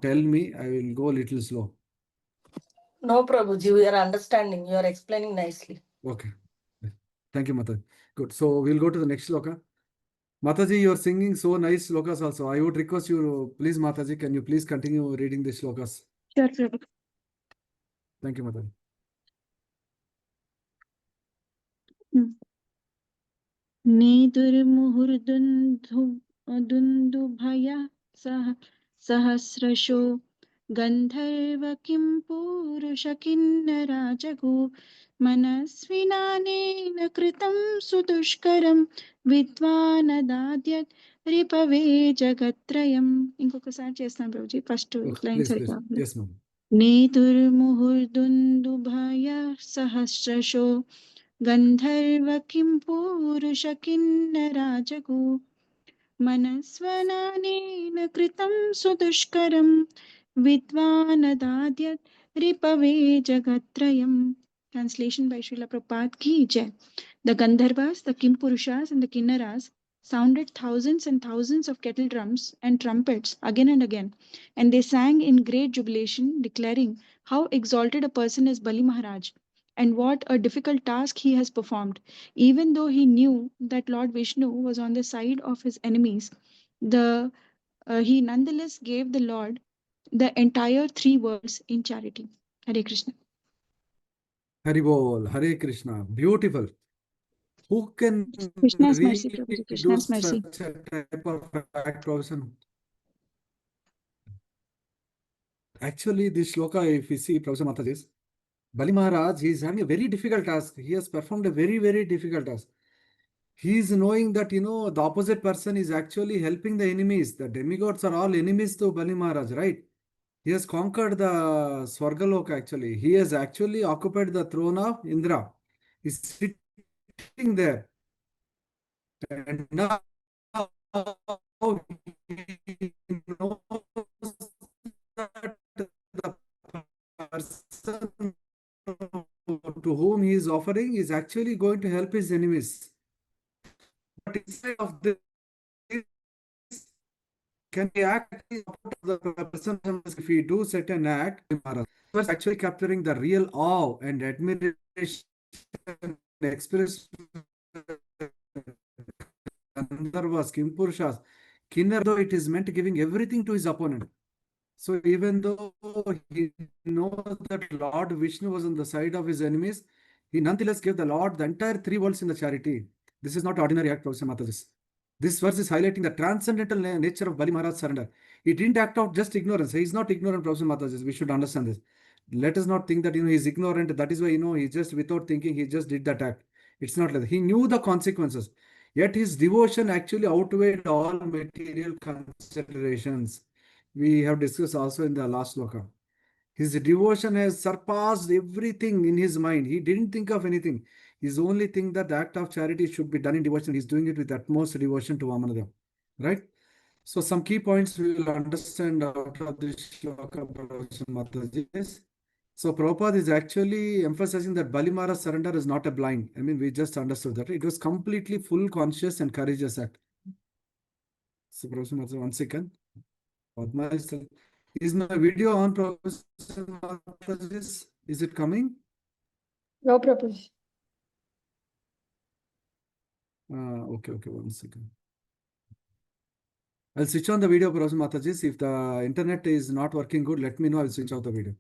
S1: me. I will go a little slow.
S2: No, Prabhuji, we are understanding. You are explaining nicely.
S1: Okay. Thank you, Mataji. Good. So we'll go to the next sloka. Mataji, you're singing so nice slokas also. I would request you, please, Mataji, can you please continue reading the slokas?
S4: Sure, Prabhu.
S1: Thank you, Mataji.
S4: Nedurmuhurdundu Dundubhaya सहस्रशो गन्धर्व किं पूरुष किन्नराजगो मनस्विनानेन कृतं सुदुष्करं విద్వానదాద్యత్ రిపవే జగత్రయం. ఇంకొకసారి చేస్తాను Prabhuji, first line
S1: Please,
S4: సరిగ్గా
S1: please. Yes, ma'am.
S4: నేతుర్ముహుర్దుందుభయ సహస్రశో గంధర్వ కిం పూరుష కిన్నరాజగో मनस्वनानेन कृतं सुदुष्करं विद्वानदाद्यत् रिपवे जगत्त्रयम्. Translation by Srila Prabhupada ki jai. The Gandharvas, the Kimpurushas and the Kinnaras sounded thousands and thousands of kettle drums and trumpets again and again, and they sang in great jubilation, declaring how exalted a person is Bali Maharaj and what a difficult task he has performed. Even though he knew that Lord Vishnu was on the side of his enemies, he nonetheless gave the Lord the entire three worlds in charity. Hare Krishna.
S1: Hari Bol, Hare Krishna. Beautiful. Who can
S4: Krishna's mercy,
S1: really
S4: Prabhuji.
S1: do
S4: Krishna's mercy.
S1: such a type of act, Professor? Actually, this shloka, if you see Professor Mataji's, Bali Maharaj, he is having a very difficult task. He has performed a very, very difficult task. He is knowing that, the opposite person is actually helping the enemies. The demigods are all enemies to Bali Maharaj, right? He has conquered the Swargaloka actually. He has actually occupied the throne of Indra. He's sitting there. And now he knows that the person to whom he is offering is actually going to help his enemies. But instead of this, can we act the person if we do certain act? He was actually capturing the real awe and admiration expressed Gandharvas, Kimpurushas, Kinnar, though it is meant giving everything to his opponent. So even though he knows that Lord Vishnu was on the side of his enemies, he nonetheless gave the Lord the entire three worlds in the charity. This is not ordinary act, Professor Mataji. This verse is highlighting the transcendental nature of Bali Maharaj's surrender. He didn't act out just ignorance. He is not ignorant, Professor Mataji. We should understand this. Let us not think that he is ignorant. That is why he just without thinking he just did that act. It's not like that. He knew the consequences. Yet his devotion actually outweighed all material considerations. We have discussed also in the last sloka. His devotion has surpassed everything in his mind. He didn't think of anything. His only thing that the act of charity should be done in devotion. He's doing it with utmost devotion to Vamanadeva. Right? So some key points we will understand out of this shloka, Mataji. So Prabhupada is actually emphasizing that Bali Maharaj surrender is not a blind. I mean, we just understood that. It was completely full conscious and courageous act. So Professor Mataji, 1 second. Padma is my video on, Professor Mataji? Is it coming?
S2: No, Prabhuji.
S1: Okay, 1 second. I'll switch on the video, Professor Mataji. If the internet is not working good, let me know. I'll switch out the video.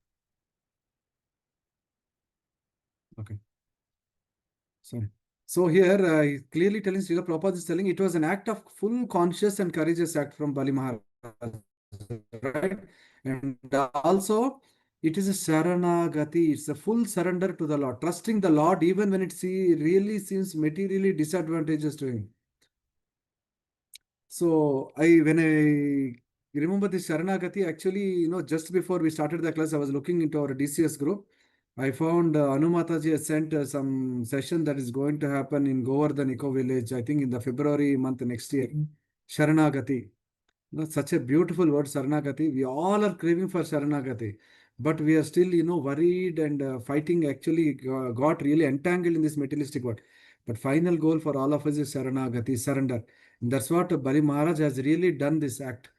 S1: Okay. Sorry. So here, he clearly telling Srila Prabhupada is telling it was an act of full conscious and courageous act from Bali Maharaj. Right? And also, it is a Saranagati. It's a full surrender to the Lord. Trusting the Lord even when it really seems materially disadvantageous to him. So when I remember this Sharanagati, actually, just before we started the class, I was looking into our DCS group. I found Anumataji has sent some session that is going to happen in Govardhan Eco Village, I think in the February month next year. Sharanagati. Such a beautiful word, Sharanagati. We all are craving for Sharanagati. But we are still, worried and fighting actually got really entangled in this materialistic world. But final goal for all of us is Sharanagati, surrender. And that's what Bali Maharaj has really done this act.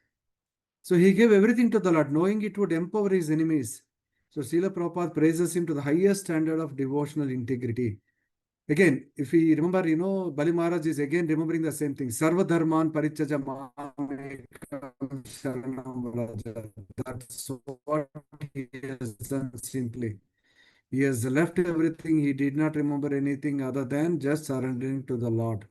S1: So he gave everything to the Lord, knowing it would empower his enemies. So Srila Prabhupada praises him to the highest standard of devotional integrity. Again, if we remember, Bali Maharaj is again remembering the same thing. Sarva dharman parichaja mamekam sharanam vraja. That's what he has done simply. He has left everything. He did not remember anything other than just surrendering to the Lord.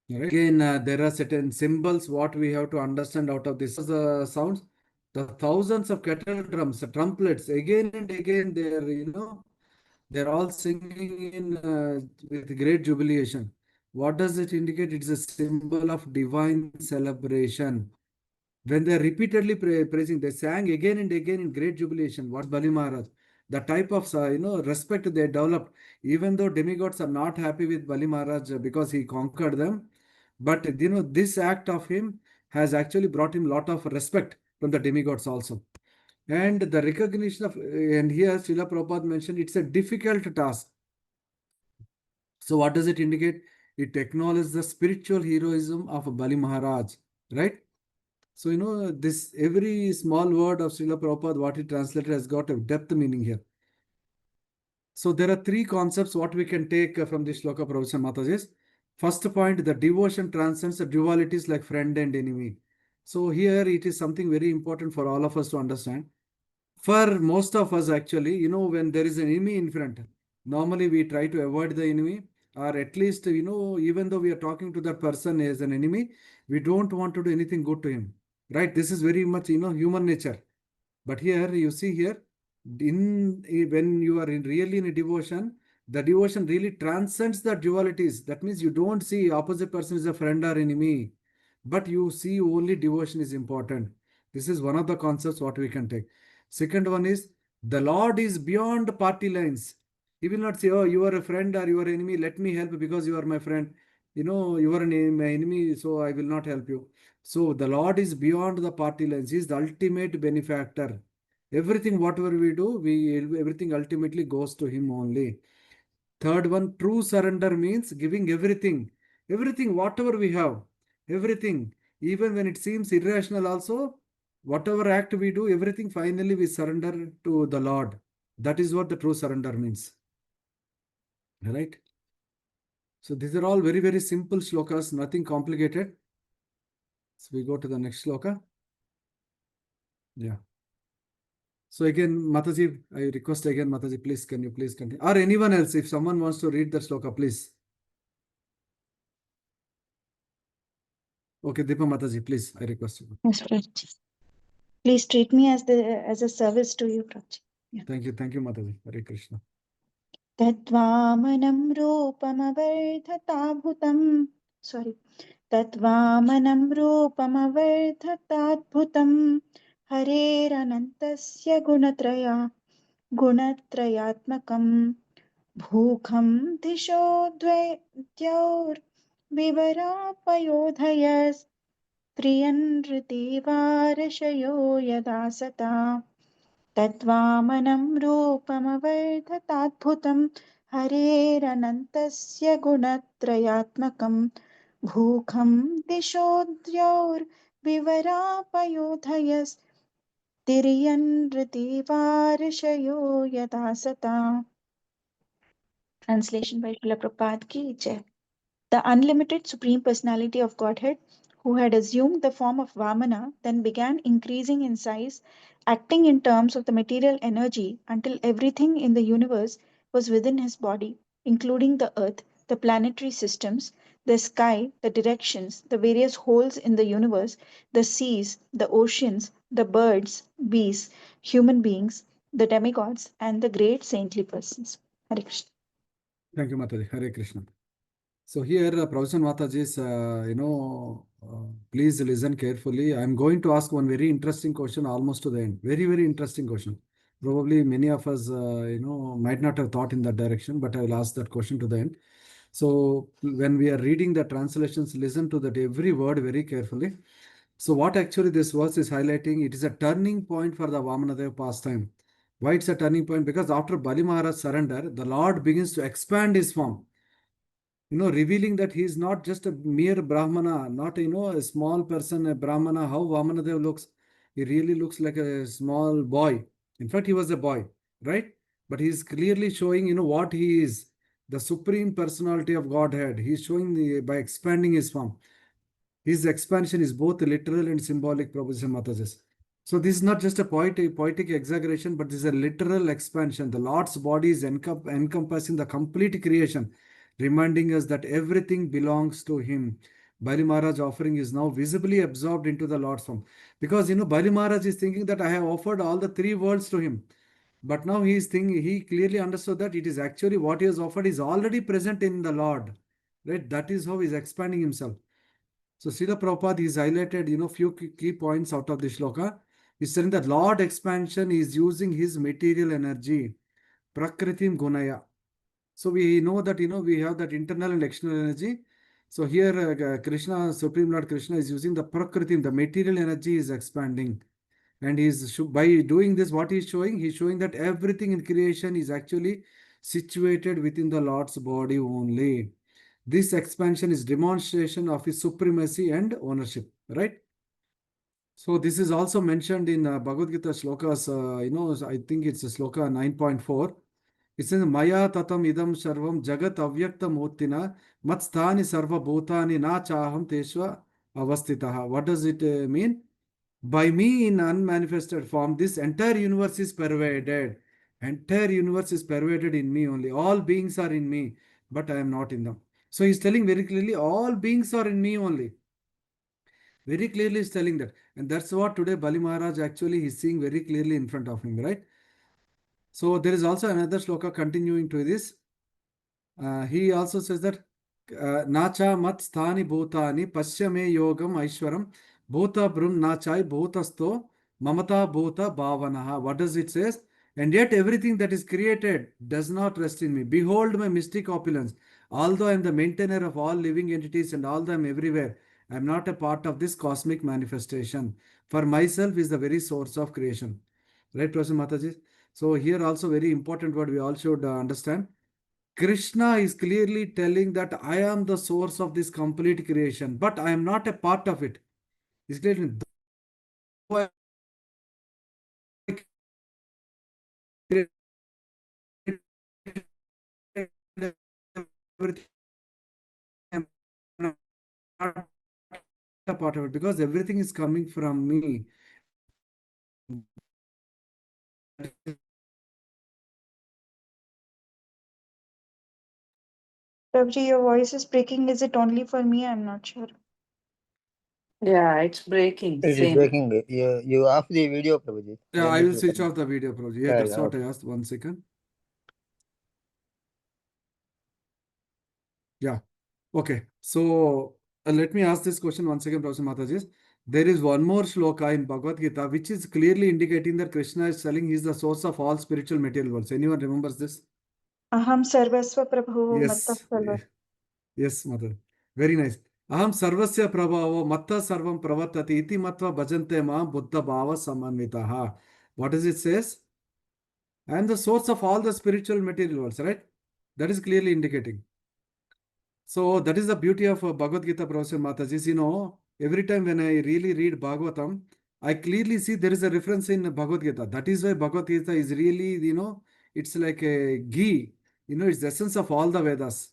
S1: Right? Again, there are certain symbols what we have to understand out of this sounds. The thousands of kettle drums, trumpets, again and again, they're all singing in with great jubilation. What does it indicate? It's a symbol of divine celebration. When they repeatedly praising, they sang again and again in great jubilation. What's Bali Maharaj? The type of respect they developed, even though demigods are not happy with Bali Maharaj because he conquered them, but this act of him has actually brought him lot of respect from the demigods also. And the recognition of, and here Srila Prabhupada mentioned it's a difficult task. So what does it indicate? It acknowledges the spiritual heroism of Bali Maharaj, right? So, this every small word of Srila Prabhupada, what he translated, has got a depth meaning here. So, there are three concepts what we can take from this shloka, Prabhupada Mataji. First point, the devotion transcends the dualities like friend and enemy. So, here it is something very important for all of us to understand. For most of us, actually, when there is an enemy in front, normally we try to avoid the enemy, or at least, even though we are talking to that person as an enemy, we don't want to do anything good to him. Right? This is very much, human nature. But here, you see here, when you are really in a devotion, the devotion really transcends the dualities. That means you don't see opposite person is a friend or enemy, but you see only devotion is important. This is one of the concepts what we can take. Second one is the Lord is beyond party lines. He will not say, oh, you are a friend or you are enemy, let me help because you are my friend. You are my enemy, so I will not help you. So the Lord is beyond the party lines. He is the ultimate benefactor. Everything, whatever we do, everything ultimately goes to him only. Third one, true surrender means giving everything. Everything, whatever we have, everything. Even when it seems irrational also, whatever act we do, everything finally we surrender to the Lord. That is what the true surrender means. Right? So these are all very, very simple shlokas, nothing complicated. So we go to the next shloka. Yeah. So again, Mataji, I request again, Mataji, please, can you please continue? Or anyone else, if someone wants to read the shloka, please. Okay, Deepa Mataji, please, I request you.
S4: Yes, Prabhuji. Please treat me as a service to you, Prabhuji. Yeah.
S1: Thank you, Mataji. Hare Krishna.
S4: Tadvamanam rupamavarthataabhutam. Sorry. Tadvamanam rupamavarthataabhutam. Hareranantasya gunatrayatmakam. Bhukham disho dvyaur vivarapayodhayas. Triyanritivarashayo yadasata. Tadvamanam rupamavarthataadbhutam hareranantasya gunatrayatmakam bhukham dishodryaur vivarapayodhayas tiryanritivarashayo yadasata. Translation by Srila Prabhupada ki jai. The unlimited Supreme Personality of Godhead, who had assumed the form of Vamana, then began increasing in size, acting in terms of the material energy until everything in the universe was within his body, including the earth, the planetary systems, the sky, the directions, the various holes in the universe, the seas, the oceans, the birds, beasts, human beings, the demigods, and the great saintly persons. Hare Krishna.
S1: Thank you, Mataji. Hare Krishna. So here, Professor Mataji's, please listen carefully. I'm going to ask one very interesting question almost to the end. Very, very interesting question. Probably many of us, might not have thought in that direction, but I will ask that question to the end. So when we are reading the translations, listen to that every word very carefully. So what actually this verse is highlighting, it is a turning point for the Vamanadev pastime. Why it's a turning point? Because after Bali Maharaj surrender, the Lord begins to expand his form. Revealing that he is not just a mere Brahmana, not, a small person, a Brahmana, how Vamanadev looks. He really looks like a small boy. In fact, he was a boy, right? But he is clearly showing, what he is, the supreme personality of Godhead. He is showing by expanding his form. His expansion is both literal and symbolic, Prabhupada Mataji. So this is not just a poetic exaggeration, but this is a literal expansion. The Lord's body is encompassing the complete creation, reminding us that everything belongs to him. Bali Maharaj offering is now visibly absorbed into the Lord's form. Because, Bali Maharaj is thinking that I have offered all the three worlds to him. But now he is thinking, he clearly understood that it is actually what he has offered is already present in the Lord. Right? That is how he is expanding himself. So Srila Prabhupada is highlighted, few key points out of the shloka. He's saying that Lord expansion is using his material energy, Prakritim Gunaya. So we know that, we have that internal and external energy. So here Krishna, Supreme Lord Krishna is using the Prakritim, the material energy is expanding. And by doing this, what he's showing? He's showing that everything in creation is actually situated within the Lord's body only. This expansion is demonstration of his supremacy and ownership, right? So this is also mentioned in Bhagavad Gita shlokas, I think it's sloka 9.4. It says, Maya tatam idam sarvam jagat avyakta murtina matsthani sarva bhutani na chaham teshva avastitaha. What does it mean? By me in unmanifested form, this entire universe is pervaded. Entire universe is pervaded in me only. All beings are in me, but I am not in them. So he's telling very clearly, all beings are in me only. Very clearly is telling that. And that's what today Bali Maharaj actually is seeing very clearly in front of him, right? So there is also another sloka continuing to this. He also says that Nacha mat sthani bhutani pasyame yogam aishwaram bhuta brum nachai bhutasto mamata bhuta bhavanaha. What does it says? And yet everything that is created does not rest in me. Behold my mystic opulence. Although I am the maintainer of all living entities and although I am everywhere, I am not a part of this cosmic manifestation. For myself is the very source of creation. Right, Professor Mataji? So here also very important word we all should understand. Krishna is clearly telling that I am the source of this complete creation, but I am not a part of it. He's clearly, though I created everything, I am not a part of it because everything is coming from me.
S4: Prabhuji, your voice is breaking. Is it only for me? I'm not sure.
S2: Yeah, it's breaking.
S5: It is
S2: Same.
S5: breaking. You off the video, Prabhuji.
S1: Yeah,
S5: Then
S1: I
S5: it
S1: will
S5: will
S1: switch
S5: come.
S1: off the video, Prabhuji. Yeah,
S5: Yeah,
S1: that's
S5: yeah,
S1: what
S5: okay.
S1: I asked. 1 second. Yeah. Okay. So let me ask this question once again, Professor Mataji. There is one more shloka in Bhagavad Gita which is clearly indicating that Krishna is telling he is the source of all spiritual material worlds. Anyone remembers this?
S4: Aham sarvasva prabhu matta
S1: Yes.
S4: sarva.
S1: Yes, Mother. Very nice. Aham sarvasya prabhavo matta sarvam pravartati iti matva bhajante ma buddha bhava samanvitaha. What does it says? I am the source of all the spiritual material worlds, right? That is clearly indicating. So that is the beauty of Bhagavad Gita, Professor Mataji. Every time when I really read Bhagavatam, I clearly see there is a reference in Bhagavad Gita. That is why Bhagavad Gita is really, it's like a ghee. It's the essence of all the Vedas.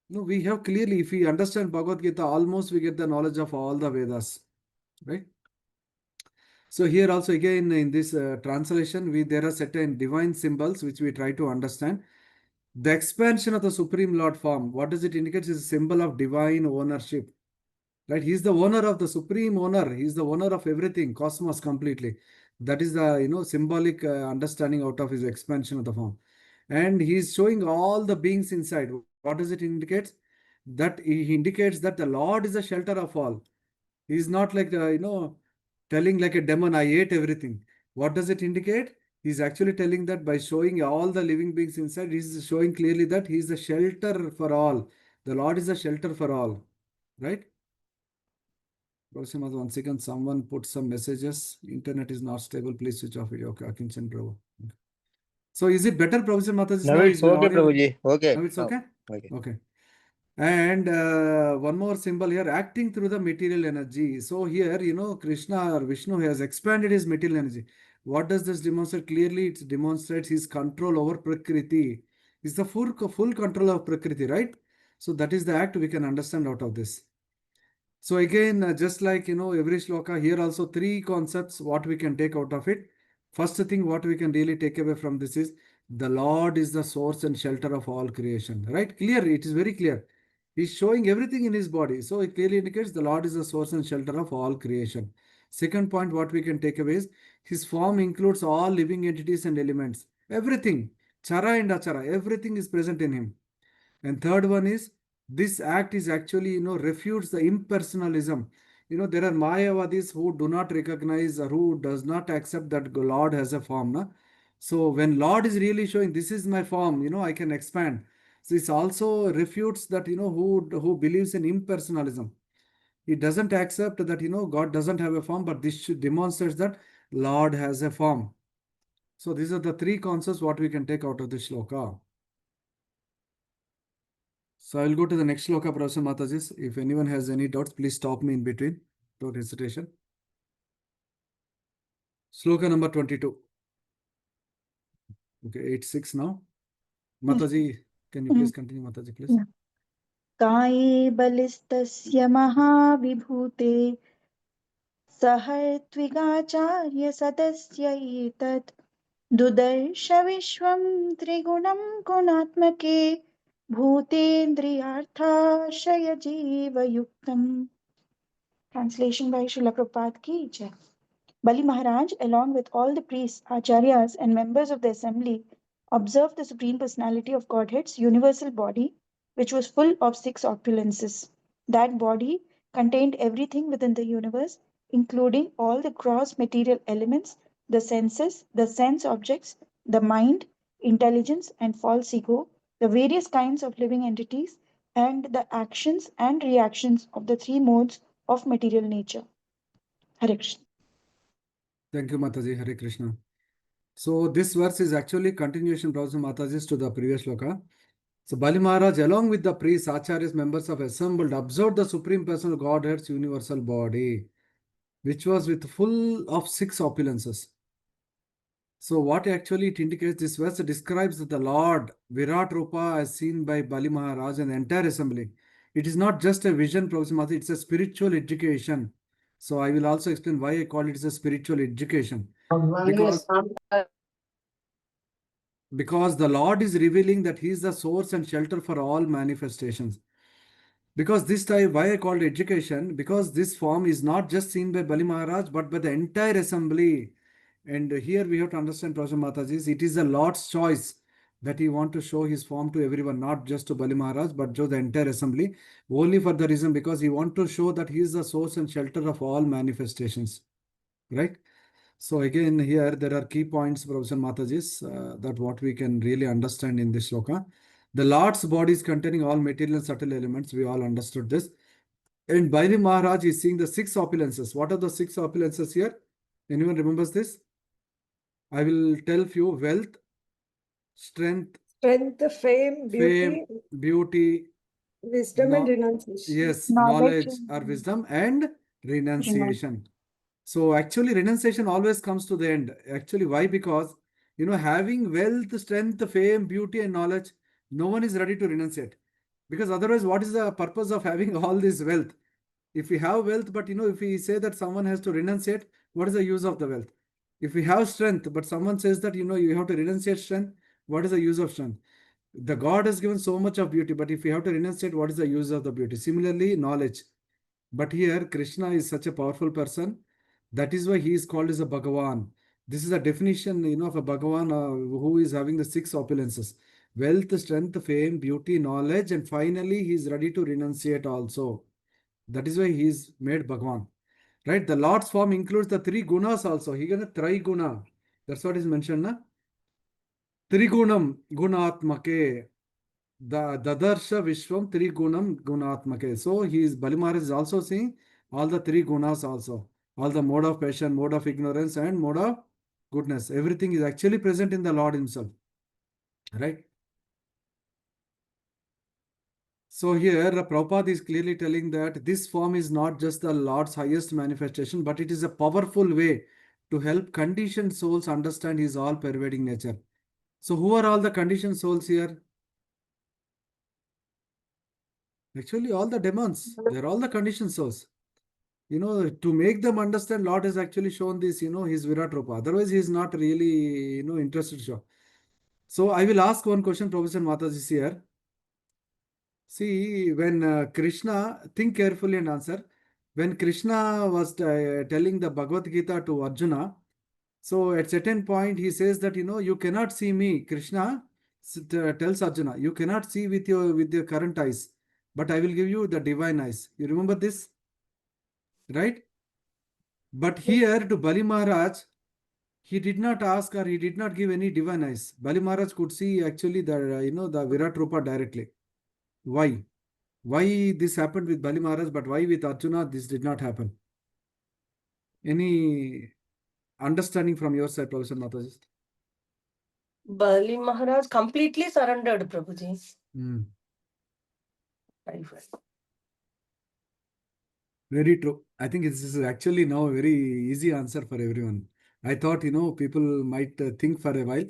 S1: No, we have clearly, if we understand Bhagavad Gita, almost we get the knowledge of all the Vedas, right? So here also again in this translation, there are certain divine symbols which we try to understand. The expansion of the Supreme Lord form, what does it indicate? Is a symbol of divine ownership, right? He is the owner of the supreme owner. He is the owner of everything, cosmos completely. That is the symbolic understanding out of his expansion of the form, and he is showing all the beings inside. What does it indicate? That he indicates that the Lord is the shelter of all. He is not like telling like a demon, I ate everything. What does it indicate? He's actually telling that by showing all the living beings inside, he's showing clearly that he is the shelter for all. The Lord is the shelter for all. Right? Professor, 1 second. Someone put some messages. Internet is not stable. Please switch off video. Okay, Akinchen Prabhu. So is it better, Professor Mataji?
S5: Now
S1: Now
S5: it's
S1: is my
S5: okay,
S1: audio?
S5: Prabhuji. Okay.
S1: Now it's
S5: Now.
S1: okay?
S5: Okay.
S1: Okay. And one more symbol here, acting through the material energy. So here, Krishna or Vishnu has expanded his material energy. What does this demonstrate? Clearly, it demonstrates his control over Prakriti. It's the full control of Prakriti, right? So that is the act we can understand out of this. So again, just like, every shloka, here also three concepts, what we can take out of it. First thing, what we can really take away from this is, the Lord is the source and shelter of all creation, right? Clear, it is very clear. He's showing everything in his body. So it clearly indicates the Lord is the source and shelter of all creation. Second point, what we can take away is his form includes all living entities and elements. Everything, chara and achara, everything is present in him. And third one is this act is actually, refutes the impersonalism. There are Mayavadis who do not recognize or who does not accept that Lord has a form. Na? So when Lord is really showing this is my form, I can expand. So this also refutes that, who believes in impersonalism. He doesn't accept that, God doesn't have a form, but this should demonstrates that Lord has a form. So these are the three concepts what we can take out of this shloka. So I will go to the next shloka, Professor Matajis. If anyone has any doubts, please stop me in between. Don't hesitation. Shloka number 22. Okay, 8.6 now. Mataji, can you please continue, Mataji, please?
S4: Yeah. काये बलिस्तस्य महाविभूते सहर्त्विगाचार्य सदस्य एतत् दुदर्श विश्वं त्रिगुणं गुणात्मके भूतेन्द्रियार्थाशय जीवयुक्तम्. Translation by Srila Prabhupada ki jai. Bali Maharaj, along with all the priests, acharyas, and members of the assembly, observed the Supreme Personality of Godhead's universal body, which was full of six opulences. That body contained everything within the universe, including all the gross material elements, the senses, the sense objects, the mind, intelligence, and false ego, the various kinds of living entities, and the actions and reactions of the three modes of material nature. Hare Krishna.
S1: Thank you, Mataji. Hare Krishna. So this verse is actually continuation, Professor Mataji's, to the previous shloka. So Bali Maharaj, along with the priests, acharyas, members of assembled, observed the Supreme Personal Godhead's universal body, which was with full of six opulences. So what actually it indicates, this verse describes the Lord Virat Rupa as seen by Bali Maharaj and the entire assembly. It is not just a vision, Professor Mataji, it's a spiritual education. So I will also explain why I call it as a spiritual education. Because the Lord is revealing that He is the source and shelter for all manifestations. Because this time, why I called education, because this form is not just seen by Bali Maharaj, but by the entire assembly. And here we have to understand, Professor Mataji, it is the Lord's choice that He want to show His form to everyone, not just to Bali Maharaj, but to the entire assembly, only for the reason because He want to show that He is the source and shelter of all manifestations. Right? So again, here there are key points, Professor Matajis, that what we can really understand in this shloka. The Lord's body is containing all material and subtle elements. We all understood this. And Bali Maharaj is seeing the six opulences. What are the six opulences here? Anyone remembers this? I will tell you: wealth, strength,
S6: fame,
S1: beauty,
S6: wisdom, and renunciation.
S1: yes,
S4: Knowledge
S1: knowledge or wisdom, and renunciation. So actually renunciation always comes to the end. Actually, why? Because, having wealth, strength, fame, beauty and knowledge, no one is ready to renunciate. Because otherwise, what is the purpose of having all this wealth? If we have wealth, but if we say that someone has to renunciate, what is the use of the wealth? If we have strength, but someone says that, you have to renunciate strength, what is the use of strength? The God has given so much of beauty, but if we have to renunciate, what is the use of the beauty? Similarly, knowledge. But here, Krishna is such a powerful person. That is why he is called as a Bhagavan. This is a definition, of a Bhagavan who is having the six opulences: wealth, strength, fame, beauty, knowledge, and finally he is ready to renunciate also. That is why he is made Bhagavan. Right? The Lord's form includes the three gunas also. He got a Triguna. That's what is mentioned, na? Trigunam Gunatmake. The Dadarsha Vishwam Trigunam Gunatmake. So he is Bali Maharaj is also seeing all the three gunas also. All the mode of passion, mode of ignorance, and mode of goodness. Everything is actually present in the Lord Himself. Right? So here Prabhupada is clearly telling that this form is not just the Lord's highest manifestation, but it is a powerful way to help conditioned souls understand His all-pervading nature. So who are all the conditioned souls here? Actually, all the demons. They're all the conditioned souls. To make them understand, Lord has actually shown this, his Virat Rupa. Otherwise, he is not really, interested to show. So I will ask one question, Professor Mataji here. See, when Krishna, think carefully and answer. When Krishna was telling the Bhagavad Gita to Arjuna, so at certain point he says that you cannot see me. Krishna tells Arjuna, you cannot see with your current eyes, but I will give you the divine eyes. You remember this, right? But here to Bali Maharaj, he did not ask or he did not give any divine eyes. Bali Maharaj could see actually the the Virat Rupa directly. Why? Why this happened with Bali Maharaj, but why with Arjuna this did not happen? Any understanding from your side, Professor Mataji?
S2: Bali Maharaj completely surrendered, Prabhuji.
S1: Hmm.
S2: Very well.
S1: Very true. I think this is actually now a very easy answer for everyone. I thought, people might think for a while,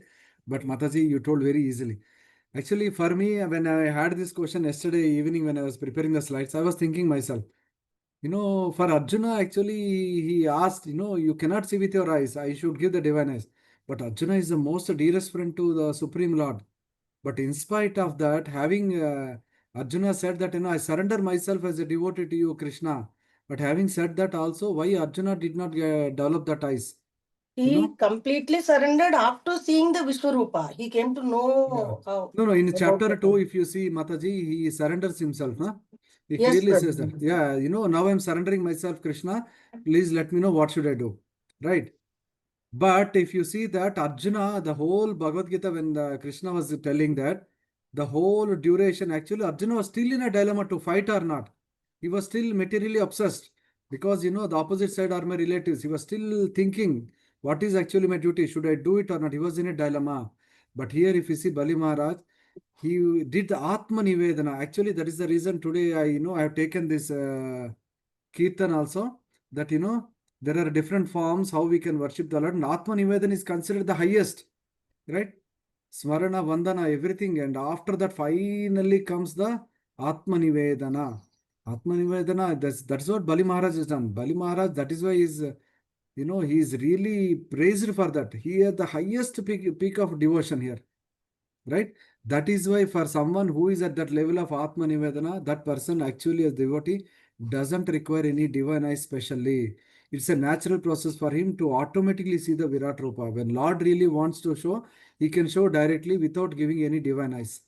S1: but Mataji, you told very easily. Actually, for me, when I had this question yesterday evening when I was preparing the slides, I was thinking myself, for Arjuna, actually, he asked, you cannot see with your eyes. I should give the divine eyes. But Arjuna is the most dearest friend to the Supreme Lord. But in spite of that, having Arjuna said that, I surrender myself as a devotee to you, Krishna. But having said that also, why Arjuna did not develop that eyes?
S2: He completely surrendered after seeing the Vishwarupa. He came to know how.
S1: No, in
S2: about
S1: chapter
S2: the
S1: 2, if you see Mataji, he surrenders himself. Huh? He
S2: Yes,
S1: clearly says that.
S2: Prabhuji.
S1: Yeah, now I'm surrendering myself, Krishna. Please let me know what should I do. Right? But if you see that Arjuna, the whole Bhagavad Gita, when Krishna was telling that, the whole duration, actually Arjuna was still in a dilemma to fight or not. He was still materially obsessed because, the opposite side are my relatives. He was still thinking, what is actually my duty? Should I do it or not? He was in a dilemma. But here, if you see Bali Maharaj, he did the Atma Nivedana. Actually, that is the reason today I have taken this Kirtan also, that, there are different forms how we can worship the Lord. And Atma Nivedana is considered the highest, right? Smarana, Vandana, everything. And after that, finally comes the Atma Nivedana. Atma Nivedana, that's what Bali Maharaj has done. Bali Maharaj, that is why he's, he is really praised for that. He had the highest peak of devotion here, right? That is why for someone who is at that level of Atma Nivedana, that person actually as devotee doesn't require any divine eyes specially. It's a natural process for him to automatically see the Virat Rupa. When Lord really wants to show, he can show directly without giving any divine eyes.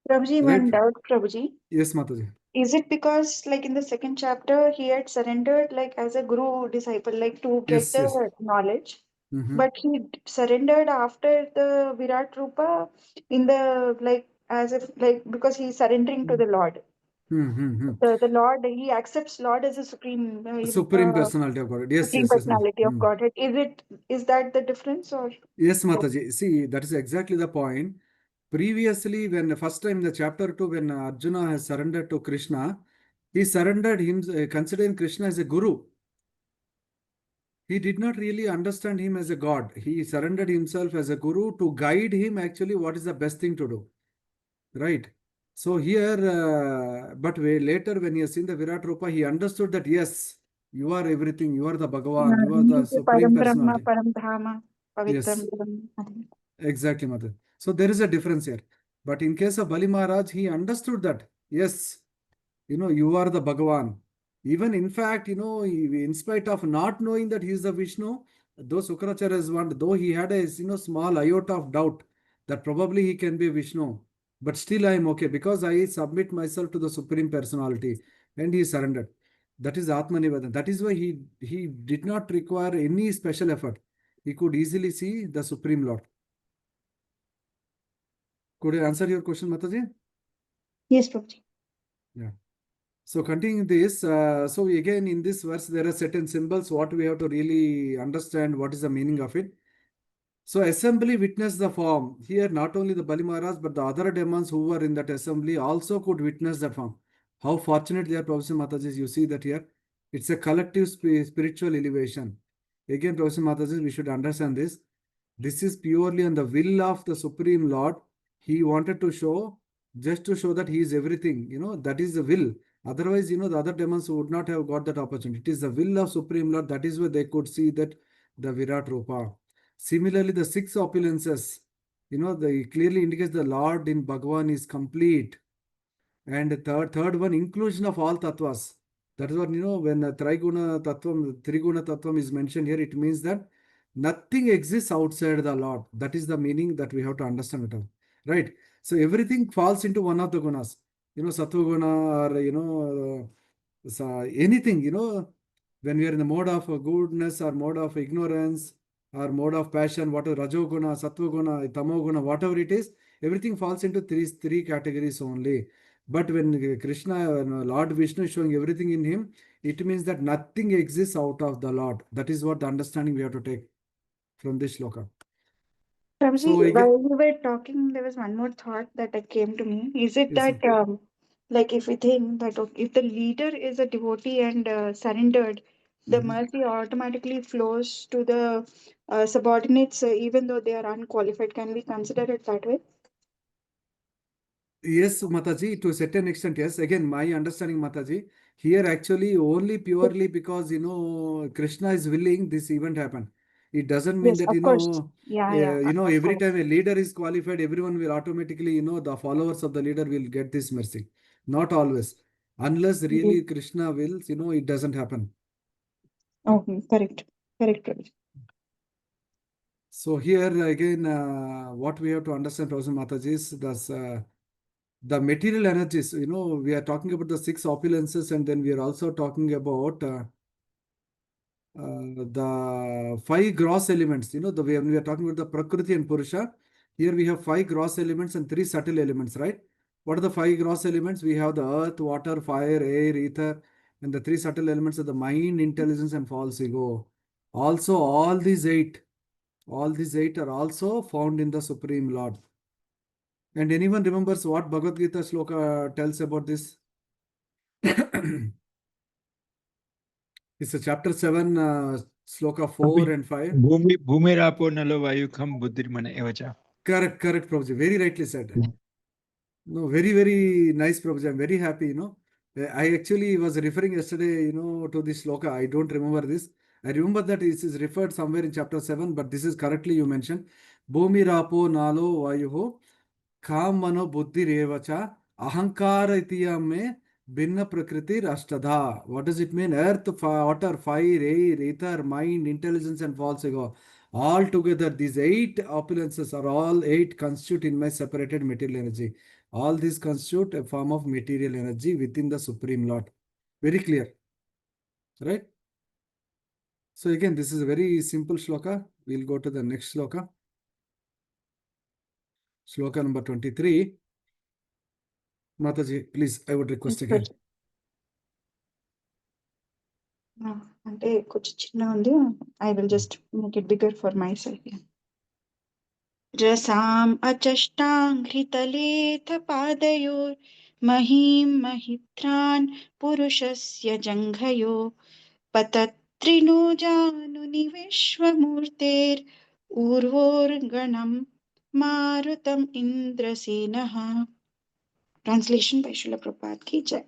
S4: Prabhuji,
S1: Right?
S4: one doubt, Prabhuji.
S1: Yes, Mataji.
S4: Is it because, like in the second chapter, he had surrendered, like as a guru disciple, like to get
S1: Yes, yes.
S4: the knowledge,
S1: Mhm.
S4: but he surrendered after the Virat Rupa in the like as if like because he's surrendering to the Lord. The Lord, he accepts Lord as a supreme
S1: Supreme personality of God. Yes,
S4: supreme
S1: yes, yes, ma'am.
S4: personality of Godhead. Is that the difference or?
S1: Yes, Mataji. See, that is exactly the point. Previously, when the first time in the chapter 2, when Arjuna has surrendered to Krishna, he surrendered him, considering Krishna as a guru. He did not really understand him as a god. He surrendered himself as a guru to guide him actually what is the best thing to do. Right? So here, but later when he has seen the Virat Rupa, he understood that yes, you are everything. You are the Bhagavan. You are the Supreme
S4: Param Brahma,
S1: Personality.
S4: Param Dhama,
S1: Yes.
S4: Pavitram.
S1: Exactly, Mother. So there is a difference here. But in case of Bali Maharaj, he understood that, yes, you are the Bhagavan. Even in fact, in spite of not knowing that he is the Vishnu, though Sukracharya's want, though he had a small iota of doubt that probably he can be Vishnu, but still I am okay because I submit myself to the Supreme Personality, and he surrendered. That is Atma Nivedana. That is why he did not require any special effort. He could easily see the Supreme Lord. Could I answer your question, Mataji?
S4: Yes, Prabhuji.
S1: Yeah. So continuing this, so again in this verse there are certain symbols what we have to really understand what is the meaning of it. So assembly witnessed the form. Here not only the Bali Maharaj but the other demons who were in that assembly also could witness that form. How fortunate they are, Professor Mataji, you see that here. It's a collective spiritual elevation. Again, Professor Mataji, we should understand this. This is purely on the will of the Supreme Lord. He wanted to show, just to show that he is everything. That is the will. Otherwise, the other demons would not have got that opportunity. It is the will of Supreme Lord. That is why they could see that the Virat Rupa. Similarly, the six opulences, they clearly indicates the Lord in Bhagavan is complete. And third one, inclusion of all tattvas. That is what, when Triguna Tattvam is mentioned here, it means that nothing exists outside the Lord. That is the meaning that we have to understand it. Right? So everything falls into one of the gunas. Sattva guna, or, anything, when we are in the mode of goodness or mode of ignorance or mode of passion, whatever, Rajoguna, Sattva-guna, Tamo-guna, whatever it is, everything falls into three categories only. But when Krishna, Lord Vishnu is showing everything in him, it means that nothing exists out of the Lord. That is what the understanding we have to take from this shloka.
S4: Prabhuji,
S1: So again,
S4: while you were talking, there was one more thought that came to me. Is it
S1: yes,
S4: that, like, if we think that if the leader is a devotee and surrendered, the mercy automatically flows to the subordinates, even though they are unqualified? Can we consider it that way?
S1: yes, Mataji, to a certain extent, yes. Again, my understanding, Mataji, here actually only purely because, Krishna is willing this event happen. It doesn't mean
S4: Yes,
S1: that,
S4: of course. Yeah, of
S1: every
S4: course.
S1: time a leader is qualified, everyone will automatically, the followers of the leader will get this mercy. Not always. Unless really
S4: Indeed.
S1: Krishna wills, it doesn't happen.
S4: Okay, correct. Correct, Prabhuji.
S1: So here again, what we have to understand, Professor Mataji, is the material energies. We are talking about the six opulences, and then we are also talking about the five gross elements. When we are talking about the Prakriti and Purusha, here we have five gross elements and three subtle elements, right? What are the five gross elements? We have the earth, water, fire, air, ether, and the three subtle elements are the mind, intelligence, and false ego. Also, all these eight are also found in the Supreme Lord. And anyone remembers what Bhagavad Gita shloka tells about this? It's a chapter 7, sloka 4 and 5.
S7: Bhumirapo nalo vayukham buddhirmana evacha.
S1: Correct, Prabhuji. Very rightly said. No, very, very nice, Prabhuji. I'm very happy, I actually was referring yesterday, to this sloka. I don't remember this. I remember that it is referred somewhere in chapter 7, but this is correctly you mentioned. Bhumirapo nalo vayuho काम मनो बुद्धि रेवचा अहंकार इतिया में भिन्न प्रकृति अष्टधा. What does it mean? Earth, water, fire, air, ether, mind, intelligence, and false ego. All together, these eight opulences are all eight constitute in my separated material energy. All these constitute a form of material energy within the Supreme Lord. Very clear, right? So again, this is a very simple shloka. We'll go to the next shloka. Shloka number 23. Mataji, please, I would request again.
S4: అంటే కొంచెం చిన్న ఉంది. I will just make it bigger for myself. रसाम् अचष्टाङ्घ्रितलेऽथ पादयोर् महीं महित्रान् पुरुषस्य जङ्घयो पतत्रिनो जानुनि विश्वमूर्तेर् ऊर्वोर्गणं मारुतम् इन्द्रसेनः. Translation by Srila Prabhupada ki jai.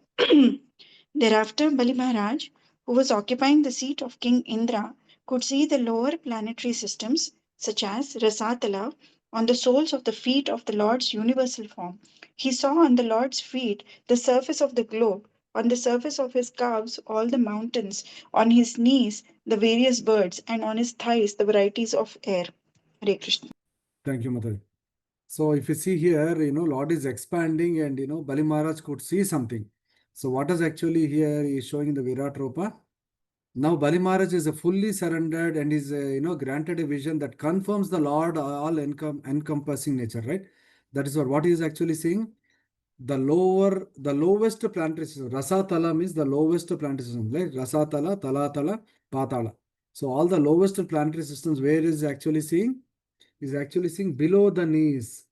S4: Thereafter, Bali Maharaj, who was occupying the seat of King Indra, could see the lower planetary systems, such as Rasatala, on the soles of the feet of the Lord's universal form. He saw on the Lord's feet the surface of the globe, on the surface of his calves all the mountains, on his knees the various birds, and on his thighs the varieties of air. Hare Krishna.
S1: Thank you, Mataji. So if you see here, Lord is expanding and, Bali Maharaj could see something. So what is actually here is showing in the Virat Rupa. Now Bali Maharaj is fully surrendered and is, granted a vision that confirms the Lord all encompassing nature, right? That is what he is actually seeing. The lowest planetary system. Rasatala means the lowest planetary system, right? Rasatala, Talatala, Patala. So all the lowest planetary systems, where is actually seeing? Is actually seeing below the knees.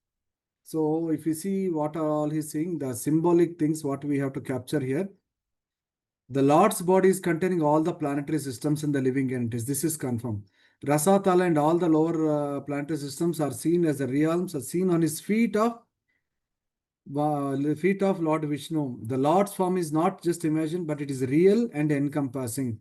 S1: So if you see what are all he's saying, the symbolic things, what we have to capture here. The Lord's body is containing all the planetary systems and the living entities. This is confirmed. Rasatala and all the lower planetary systems are seen as the realms, are seen on his feet of Lord Vishnu. The Lord's form is not just imagined, but it is real and encompassing.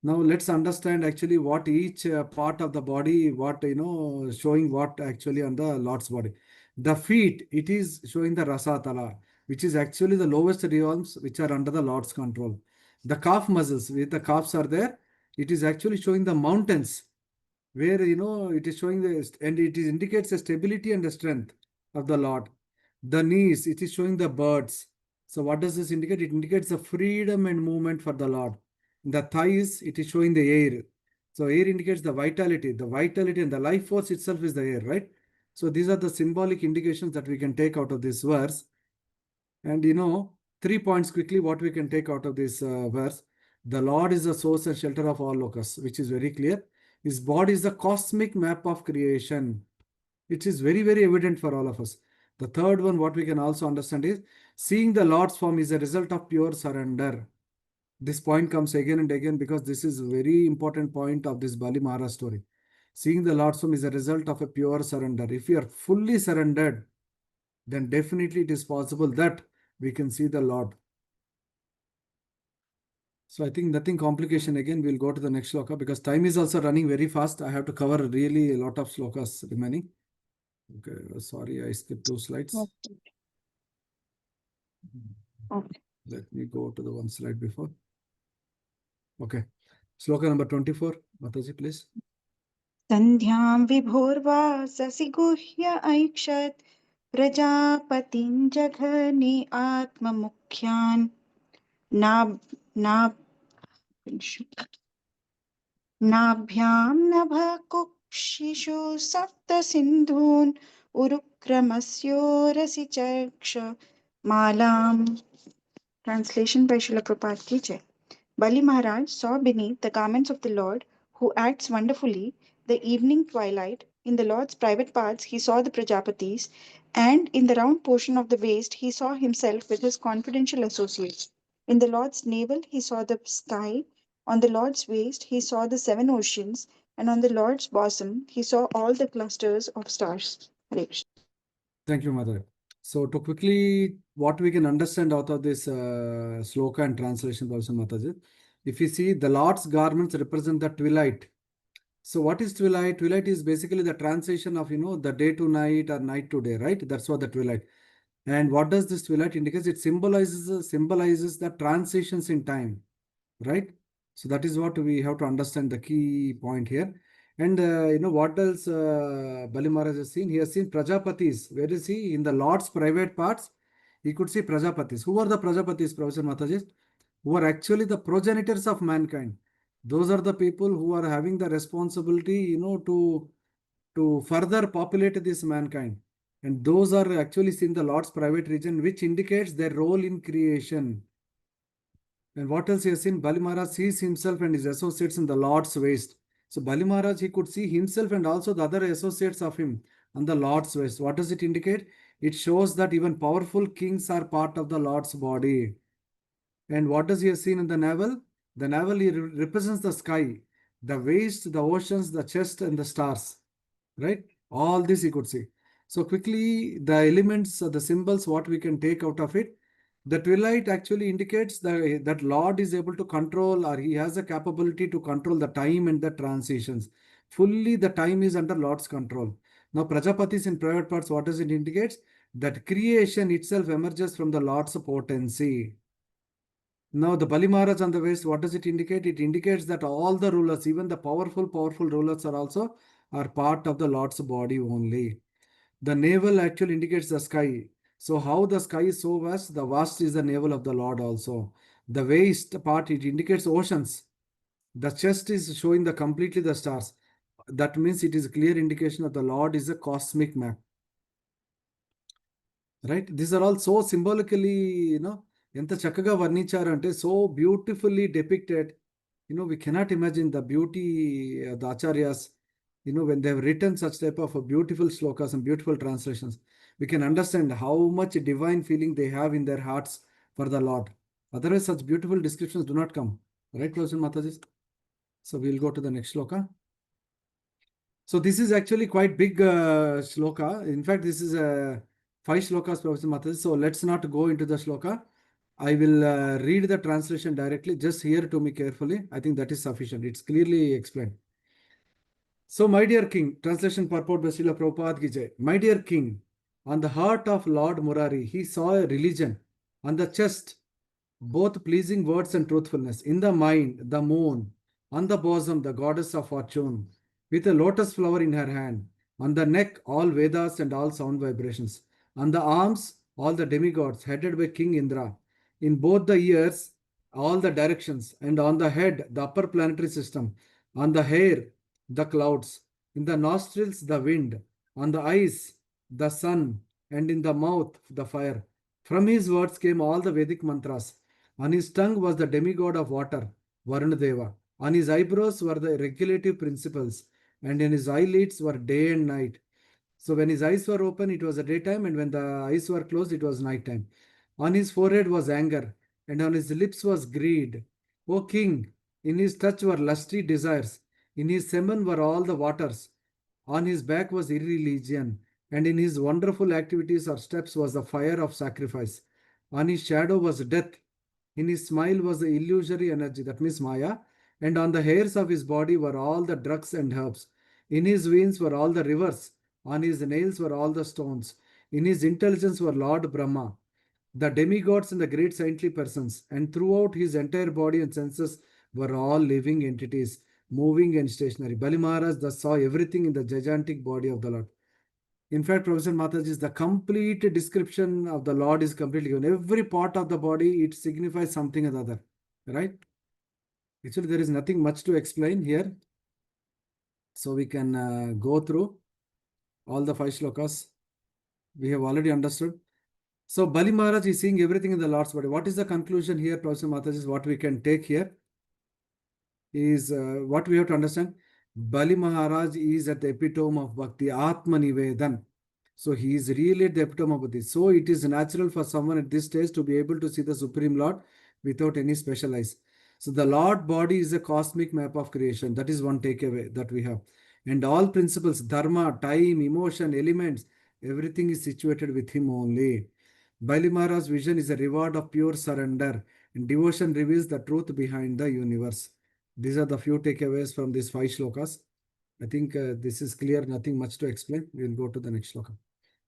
S1: Now let's understand actually what each part of the body, showing what actually on the Lord's body. The feet, it is showing the Rasatala. which is actually the lowest realms which are under the Lord's control. The calf muscles, where the calves are there, it is actually showing the mountains, where it is showing and it is indicates the stability and the strength of the Lord. The knees, it is showing the birds. So what does this indicate? It indicates the freedom and movement for the Lord. The thighs, it is showing the air. So air indicates the vitality. The vitality and the life force itself is the air, right? So these are the symbolic indications that we can take out of this verse. And 3 points quickly what we can take out of this verse. The Lord is the source and shelter of all locusts, which is very clear. His body is the cosmic map of creation. It is very, very evident for all of us. The third one, what we can also understand is seeing the Lord's form is a result of pure surrender. This point comes again and again because this is a very important point of this Bali Maharaj story. Seeing the Lord's form is a result of a pure surrender. If we are fully surrendered, then definitely it is possible that we can see the Lord. So I think nothing complication. Again, we'll go to the next sloka because time is also running very fast. I have to cover really a lot of slokas remaining. Okay, sorry, I skipped 2 slides.
S4: Okay. Okay.
S1: Let me go to the one slide before. Okay, sloka number 24. Mataji, please.
S4: Sandhyam vibhorva sasiguhya aikshad prajapatin jaghani atma mukhyan nab नाभ्यां नभकुक्षिषु सप्त सिन्धून् उरुक्रमस्योरसि चक्ष मालाम्. Translation by Srila Prabhupada ki jai. Bali Maharaj saw beneath the garments of the Lord, who acts wonderfully, the evening twilight. In the Lord's private parts, he saw the Prajapatis, and in the round portion of the waist, he saw himself with his confidential associates. In the Lord's navel, he saw the sky. On the Lord's waist, he saw the 7 oceans, and on the Lord's bosom, he saw all the clusters of stars. Hare Krishna.
S1: Thank you, Mother. So to quickly, what we can understand out of this sloka and translation, Professor Mataji, if you see the Lord's garments represent the twilight. So what is twilight? Twilight is basically the transition of, the day to night or night to day, right? That's what the twilight. And what does this twilight indicate? It symbolizes the transitions in time, right? So that is what we have to understand the key point here. And what else Bali Maharaj has seen? He has seen Prajapatis. Where is he? In the Lord's private parts, he could see Prajapatis. Who are the Prajapatis, Professor Mataji? Who are actually the progenitors of mankind. Those are the people who are having the responsibility, to further populate this mankind. And those are actually seen in the Lord's private region, which indicates their role in creation. And what else he has seen? Bali Maharaj sees himself and his associates in the Lord's waist. So Bali Maharaj, he could see himself and also the other associates of him on the Lord's waist. What does it indicate? It shows that even powerful kings are part of the Lord's body. And what does he have seen in the navel? The navel represents the sky, the waist, the oceans, the chest, and the stars. Right? All this he could see. So quickly, the elements, the symbols, what we can take out of it. The twilight actually indicates that Lord is able to control, or he has the capability to control the time and the transitions. Fully the time is under Lord's control. Now Prajapatis in private parts, what does it indicate? That creation itself emerges from the Lord's potency. Now the Bali Maharaj on the waist, what does it indicate? It indicates that all the rulers, even the powerful rulers are part of the Lord's body only. The navel actually indicates the sky. So how the sky is so vast, the vast is the navel of the Lord also. The waist part, it indicates oceans. The chest is showing completely the stars. That means it is a clear indication that the Lord is a cosmic map. Right? These are all so symbolically, ఎంత చక్కగా వర్ణించారంటే so beautifully depicted. We cannot imagine the beauty, the acharyas, when they have written such type of beautiful slokas and beautiful translations, we can understand how much divine feeling they have in their hearts for the Lord. Otherwise, such beautiful descriptions do not come. Right, Professor Mataji? So we'll go to the next sloka. So this is actually quite big sloka. In fact, this is 5 slokas, Professor Mataji. So let's not go into the sloka. I will read the translation directly. Just hear to me carefully. I think that is sufficient. It's clearly explained. So, my dear king, translation purport by Srila Prabhupada ki jai. My dear king, On the heart of Lord Murari, he saw a religion. On the chest, both pleasing words and truthfulness. In the mind, the moon. On the bosom, the goddess of fortune, with a lotus flower in her hand. On the neck, all Vedas and all sound vibrations. On the arms, all the demigods, headed by King Indra. In both the ears, all the directions. And on the head, the upper planetary system. On the hair, the clouds. In the nostrils, the wind. On the eyes, the sun. And in the mouth, the fire. From his words came all the Vedic mantras. On his tongue was the demigod of water, Varunadeva. On his eyebrows were the regulative principles, and in his eyelids were day and night. So when his eyes were open, it was a daytime, and when the eyes were closed, it was nighttime. On his forehead was anger, and on his lips was greed. O king, in his touch were lusty desires, in his semen were all the waters. On his back was irreligion, and in his wonderful activities or steps was the fire of sacrifice. On his shadow was death. In his smile was the illusory energy, that means Maya, and on the hairs of his body were all the drugs and herbs. In his veins were all the rivers, on his nails were all the stones. In his intelligence were Lord Brahma, the demigods and the great saintly persons, and throughout his entire body and senses were all living entities, moving and stationary. Bali Maharaj thus saw everything in the gigantic body of the Lord. In fact, Professor Mataji, the complete description of the Lord is completely given. Every part of the body, it signifies something or the other, right? Actually, there is nothing much to explain here. So we can go through all the 5 shlokas. We have already understood. So Bali Maharaj is seeing everything in the Lord's body. What is the conclusion here, Professor Mataji? What we can take here is what we have to understand. Bali Maharaj is at the epitome of Bhakti, Atma Nivedan. So he is really at the epitome of Bhakti. So it is natural for someone at this stage to be able to see the Supreme Lord without any special eyes. So the Lord body is a cosmic map of creation. That is one takeaway that we have. And all principles, dharma, time, emotion, elements, everything is situated with him only. Bali Maharaj's vision is a reward of pure surrender, and devotion reveals the truth behind the universe. These are the few takeaways from these 5 shlokas. I think this is clear, nothing much to explain. We will go to the next shloka.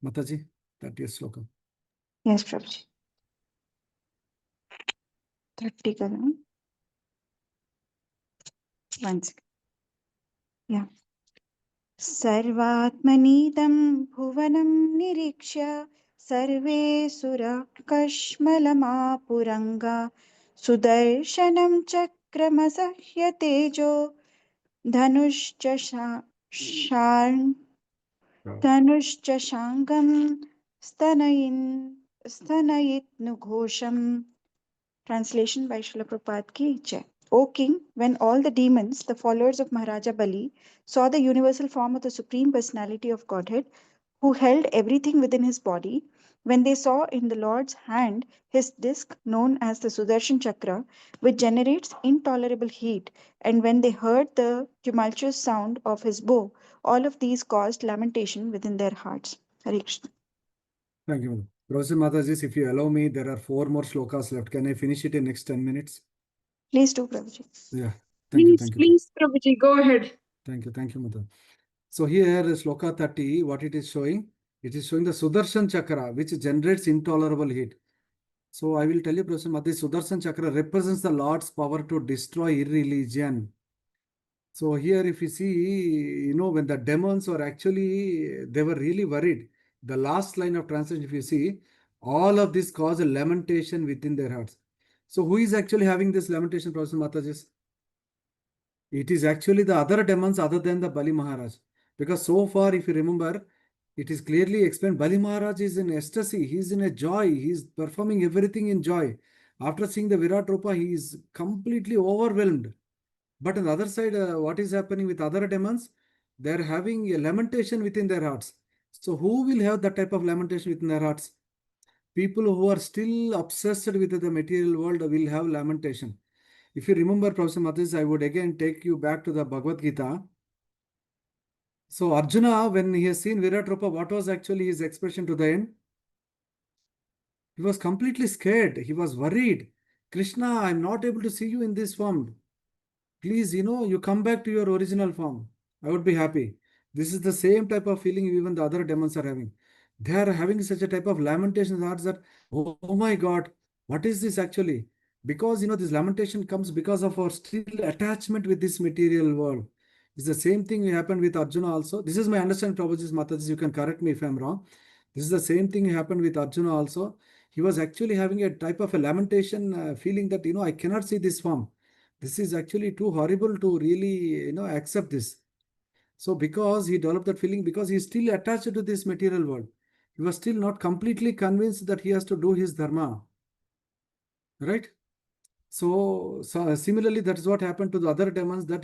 S1: Mataji, 30th shloka.
S4: Yes, Prabhuji. 30 karan. One second. Yeah. सर्वात्मनीदं भुवनं निरीक्ष्य सर्वे सुराकश्मलमापुरङ्गा सुदर्शनं चक्रमसह्य तेजो धनुश्च शाङ्गं स्तनयित्नुघोषम्. Translation by Srila Prabhupada ki jai. O king, when all the demons, the followers of Maharaja Bali, saw the universal form of the Supreme Personality of Godhead, who held everything within his body, when they saw in the Lord's hand his disc known as the Sudarshan Chakra, which generates intolerable heat, and when they heard the tumultuous sound of his bow, all of these caused lamentation within their hearts. Hare Krishna.
S1: Thank you, Madam. Professor Mataji, if you allow me, there are 4 more shlokas left. Can I finish it in next 10 minutes?
S4: Please do, Prabhuji.
S1: Yeah. Thank you.
S6: Please, Prabhuji, go ahead.
S1: Thank you, Madam. So here, shloka 30, what it is showing? It is showing the Sudarshan Chakra, which generates intolerable heat. So I will tell you, Professor Mataji, Sudarshan Chakra represents the Lord's power to destroy irreligion. So here, if you see, when the demons were actually, they were really worried. The last line of translation, if you see, all of this caused a lamentation within their hearts. So who is actually having this lamentation, Professor Mataji? It is actually the other demons other than the Bali Maharaj. Because so far, if you remember, it is clearly explained, Bali Maharaj is in ecstasy, he is in a joy, he is performing everything in joy. After seeing the Virat Rupa, he is completely overwhelmed. But on the other side, what is happening with other demons? They are having a lamentation within their hearts. So who will have that type of lamentation within their hearts? People who are still obsessed with the material world will have lamentation. If you remember, Professor Mathis, I would again take you back to the Bhagavad Gita. So Arjuna, when he has seen Virat Rupa, what was actually his expression to the end? He was completely scared. He was worried. Krishna, I am not able to see you in this form. Please, you come back to your original form. I would be happy. This is the same type of feeling even the other demons are having. They are having such a type of lamentation hearts that, oh my God, what is this actually? Because this lamentation comes because of our still attachment with this material world. It's the same thing happened with Arjuna also. This is my understanding, Prabhuji Mataji. You can correct me if I'm wrong. This is the same thing happened with Arjuna also. He was actually having a type of a lamentation, feeling that I cannot see this form. This is actually too horrible to really accept this. So because he developed that feeling, because he is still attached to this material world, he was still not completely convinced that he has to do his dharma. Right? So similarly, that is what happened to the other demons, that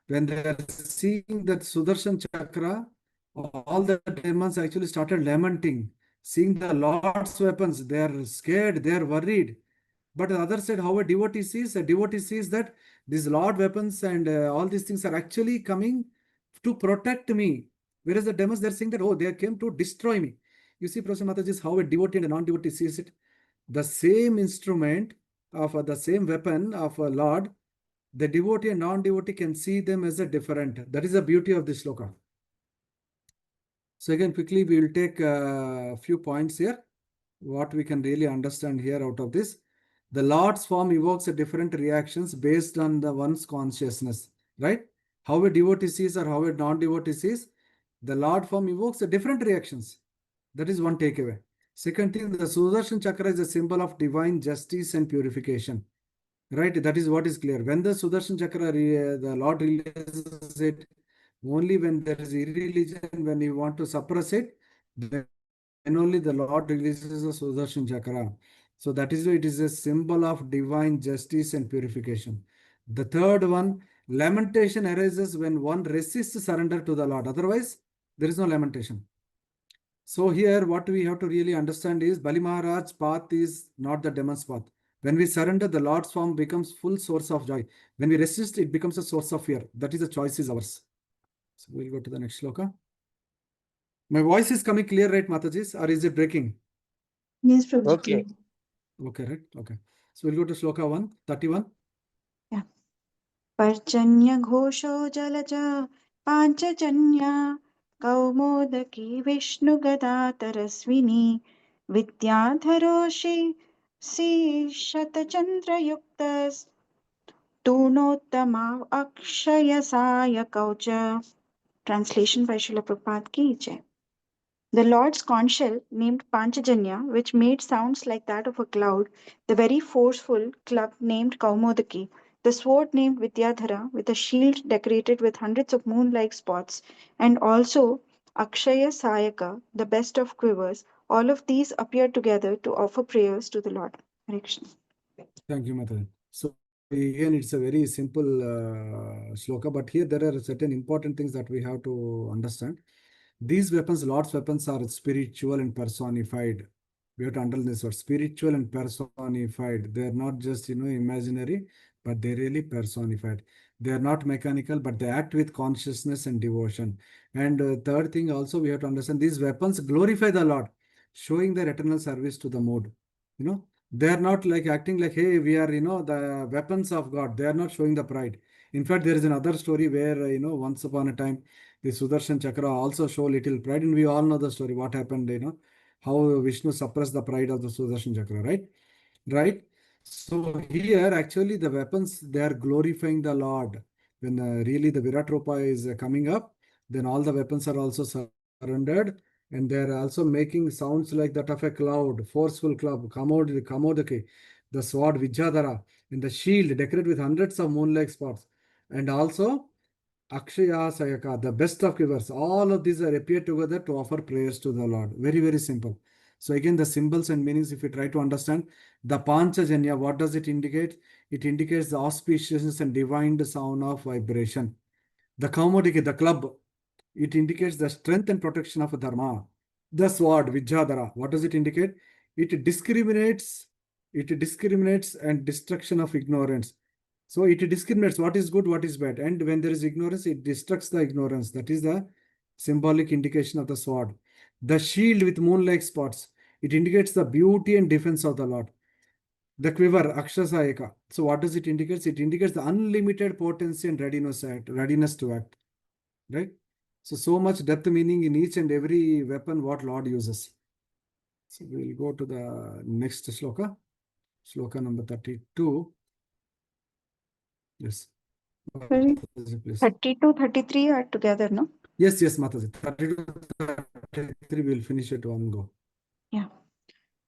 S1: when they are seeing that Sudarshan Chakra, all the demons actually started lamenting, seeing the Lord's weapons. They are scared, they are worried. But the other side, how a devotee sees that these Lord weapons and all these things are actually coming to protect me. Whereas the demons, they're saying that, oh, they came to destroy me. You see, Professor Mataji, is how a devotee and a non-devotee sees it. The same instrument of the same weapon of a Lord, the devotee and non-devotee can see them as a different. That is the beauty of this sloka. So again, quickly, we will take a few points here. What we can really understand here out of this. The Lord's form evokes a different reactions based on the one's consciousness, right? How a devotee sees or how a non-devotee sees, the Lord form evokes a different reactions. That is one takeaway. Second thing, the Sudarshan Chakra is a symbol of divine justice and purification. Right? That is what is clear. When the Sudarshan Chakra, the Lord releases it, only when there is irreligion, when you want to suppress it, then only the Lord releases the Sudarshan Chakra. So that is why it is a symbol of divine justice and purification. The third one, lamentation arises when one resists surrender to the Lord. Otherwise, there is no lamentation. So here what we have to really understand is Bali Maharaj's path is not the demon's path. When we surrender, the Lord's form becomes full source of joy. When we resist, it becomes a source of fear. That is the choice is ours. So we'll go to the next sloka. My voice is coming clear, right, Matajis? Or is it breaking?
S4: Yes, Prabhuji.
S5: Okay.
S1: Okay, right? Okay. So we'll go to sloka 131.
S4: Yeah. Parjanya ghosho jalaja panchajanya kaumodaki Vishnu gada tarasvini vidyadharoshi si shatachandra yuktas Turnottama Akshayasaya Kaucha. Translation by Srila Prabhupada ki jai. The Lord's conch shell, named Panchajanya, which made sounds like that of a cloud, the very forceful club named Kaumodaki, the sword named Vidyadhara, with a shield decorated with hundreds of moon-like spots, and also Akshaya Sayaka, the best of quivers, all of these appear together to offer prayers to the Lord. Hare Krishna.
S1: Thank you, Mataji. So again, it's a very simple sloka, but here there are certain important things that we have to understand. These weapons, Lord's weapons, are spiritual and personified. We have to underline this word, spiritual and personified. They are not just, imaginary, but they're really personified. They are not mechanical, but they act with consciousness and devotion. And third thing also, we have to understand these weapons glorify the Lord, showing their eternal service to the mode. They are not like acting like, hey, we are, the weapons of God. They are not showing the pride. In fact, there is another story where, once upon a time, the Sudarshan Chakra also show little pride, and we all know the story, what happened, how Vishnu suppressed the pride of the Sudarshan Chakra, right? Right? So here, actually, the weapons, they are glorifying the Lord. When really the Virat Rupa is coming up, then all the weapons are also surrendered, and they are also making sounds like that of a cloud, forceful cloud, Kamodaki, the sword Vijadhara, and the shield decorated with hundreds of moon-like spots. And also Akshaya Sayaka, the best of givers. All of these are appear together to offer prayers to the Lord. Very, very simple. So again, the symbols and meanings, if you try to understand, the Panchajanya, what does it indicate? It indicates the auspiciousness and divine sound of vibration. The Kaumodiki, the club, it indicates the strength and protection of Dharma. The sword, Vijadhara, what does it indicate? It discriminates and destruction of ignorance. So it discriminates what is good, what is bad. And when there is ignorance, it destructs the ignorance. That is the symbolic indication of the sword. The shield with moon-like spots, it indicates the beauty and defense of the Lord. The quiver, Akshasayaka. So what does it indicate? It indicates the unlimited potency and readiness to act. Right? So much depth meaning in each and every weapon what Lord uses. So we will go to the next shloka. Shloka number 32. Yes.
S4: Sorry.
S1: Mataji, please.
S4: 32, 33 are together, no?
S1: Yes, Mataji. 32, 33 we will finish it one go.
S4: Yeah.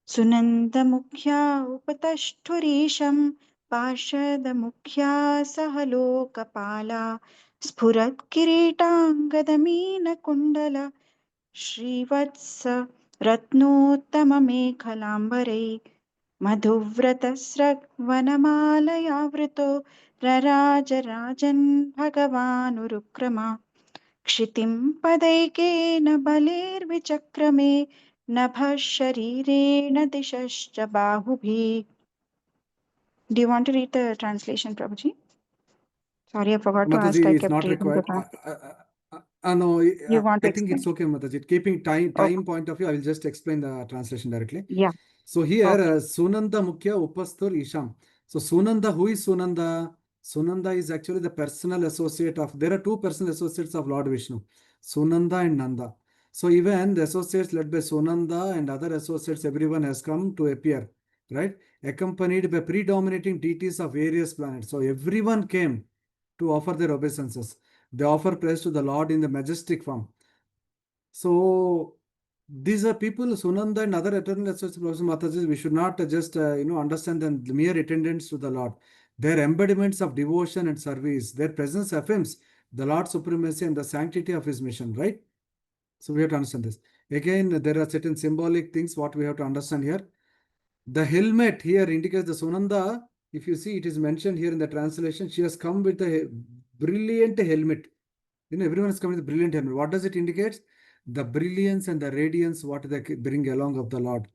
S4: सुनन्दमुख्या उपतष्ठुरीशं पार्षदमुख्या सह लोकपाला स्फुरत्किरीटाङ्गदमीनकुण्डल Srivatsa रत्नोत्तममेखलाम्बरै मधुव्रतस्रग्वनमालयावृतो रराजराजन् भगवानुरुक्रमा क्षितिं पदैकेन बलेर्विचक्रमे नभः शरीरेण दिशश्च बाहुभिः. Do you want to read the translation, Prabhuji? Sorry, I forgot to ask.
S1: Mataji,
S4: I
S1: it's
S4: kept
S1: not
S4: reading the
S1: required.
S4: translation.
S1: No,
S4: You want to
S1: I think it's
S4: explain?
S1: okay, Mataji. Keeping time
S4: Okay.
S1: point of view, I will just explain the translation directly.
S4: Yeah.
S1: So here,
S4: Okay.
S1: Sunanda Mukhya Upasthur Isham. So Sunanda, who is Sunanda? Sunanda is actually the personal associate of, there are two personal associates of Lord Vishnu, Sunanda and Nanda. So even the associates led by Sunanda and other associates, everyone has come to appear, right? Accompanied by predominating deities of various planets. So everyone came to offer their obeisances. They offer praise to the Lord in the majestic form. So these are people, Sunanda and other eternal associates of Mataji, we should not just understand them mere attendants to the Lord. Their embodiments of devotion and service, their presence affirms the Lord's supremacy and the sanctity of his mission, right? So we have to understand this. Again, there are certain symbolic things what we have to understand here. The helmet here indicates the Sunanda. If you see, it is mentioned here in the translation. She has come with a brilliant helmet. Everyone is coming with a brilliant helmet. What does it indicate? The brilliance and the radiance what they bring along of the Lord.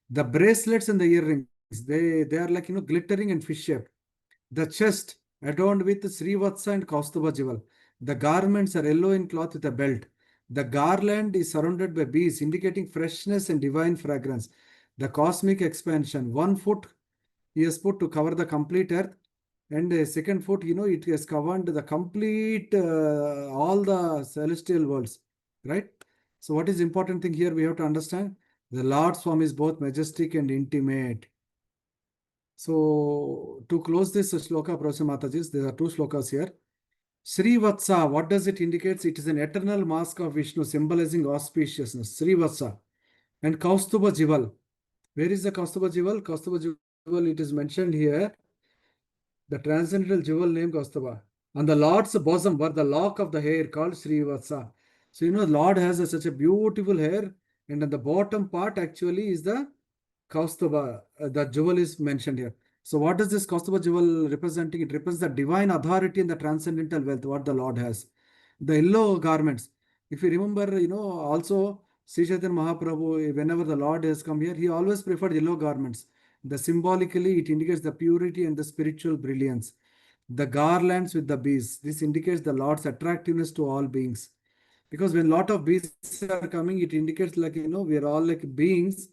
S1: The bracelets and the earrings, they are like, glittering and fish shaped. The chest adorned with Srivatsa and Kaustubha jewel. The garments are yellow in cloth with a belt. The garland is surrounded by bees, indicating freshness and divine fragrance. The cosmic expansion. 1 foot he has put to cover the complete earth, and a second foot, it has covered the complete, all the celestial worlds, right? So what is important thing here we have to understand? The Lord's form is both majestic and intimate. So to close this shloka, Professor Mataji, there are two shlokas here. Srivatsa, what does it indicate? It is an eternal mask of Vishnu symbolizing auspiciousness. Srivatsa. And Kaustubha Jival. Where is the Kaustubha Jival? Kaustubha Jival, it is mentioned here. The transcendental jewel named Kaustubha. On the Lord's bosom were the lock of the hair called Srivatsa. So, Lord has such a beautiful hair, and on the bottom part actually is the Kaustubha. The jewel is mentioned here. So, what does this Kaustubha jewel representing? It represents the divine authority and the transcendental wealth what the Lord has. The yellow garments. If you remember, also Sri Chaitanya Mahaprabhu, whenever the Lord has come here, he always preferred yellow garments. The symbolically, it indicates the purity and the spiritual brilliance. The garlands with the bees. This indicates the Lord's attractiveness to all beings. Because when a lot of bees are coming, it indicates like, we are all like beings,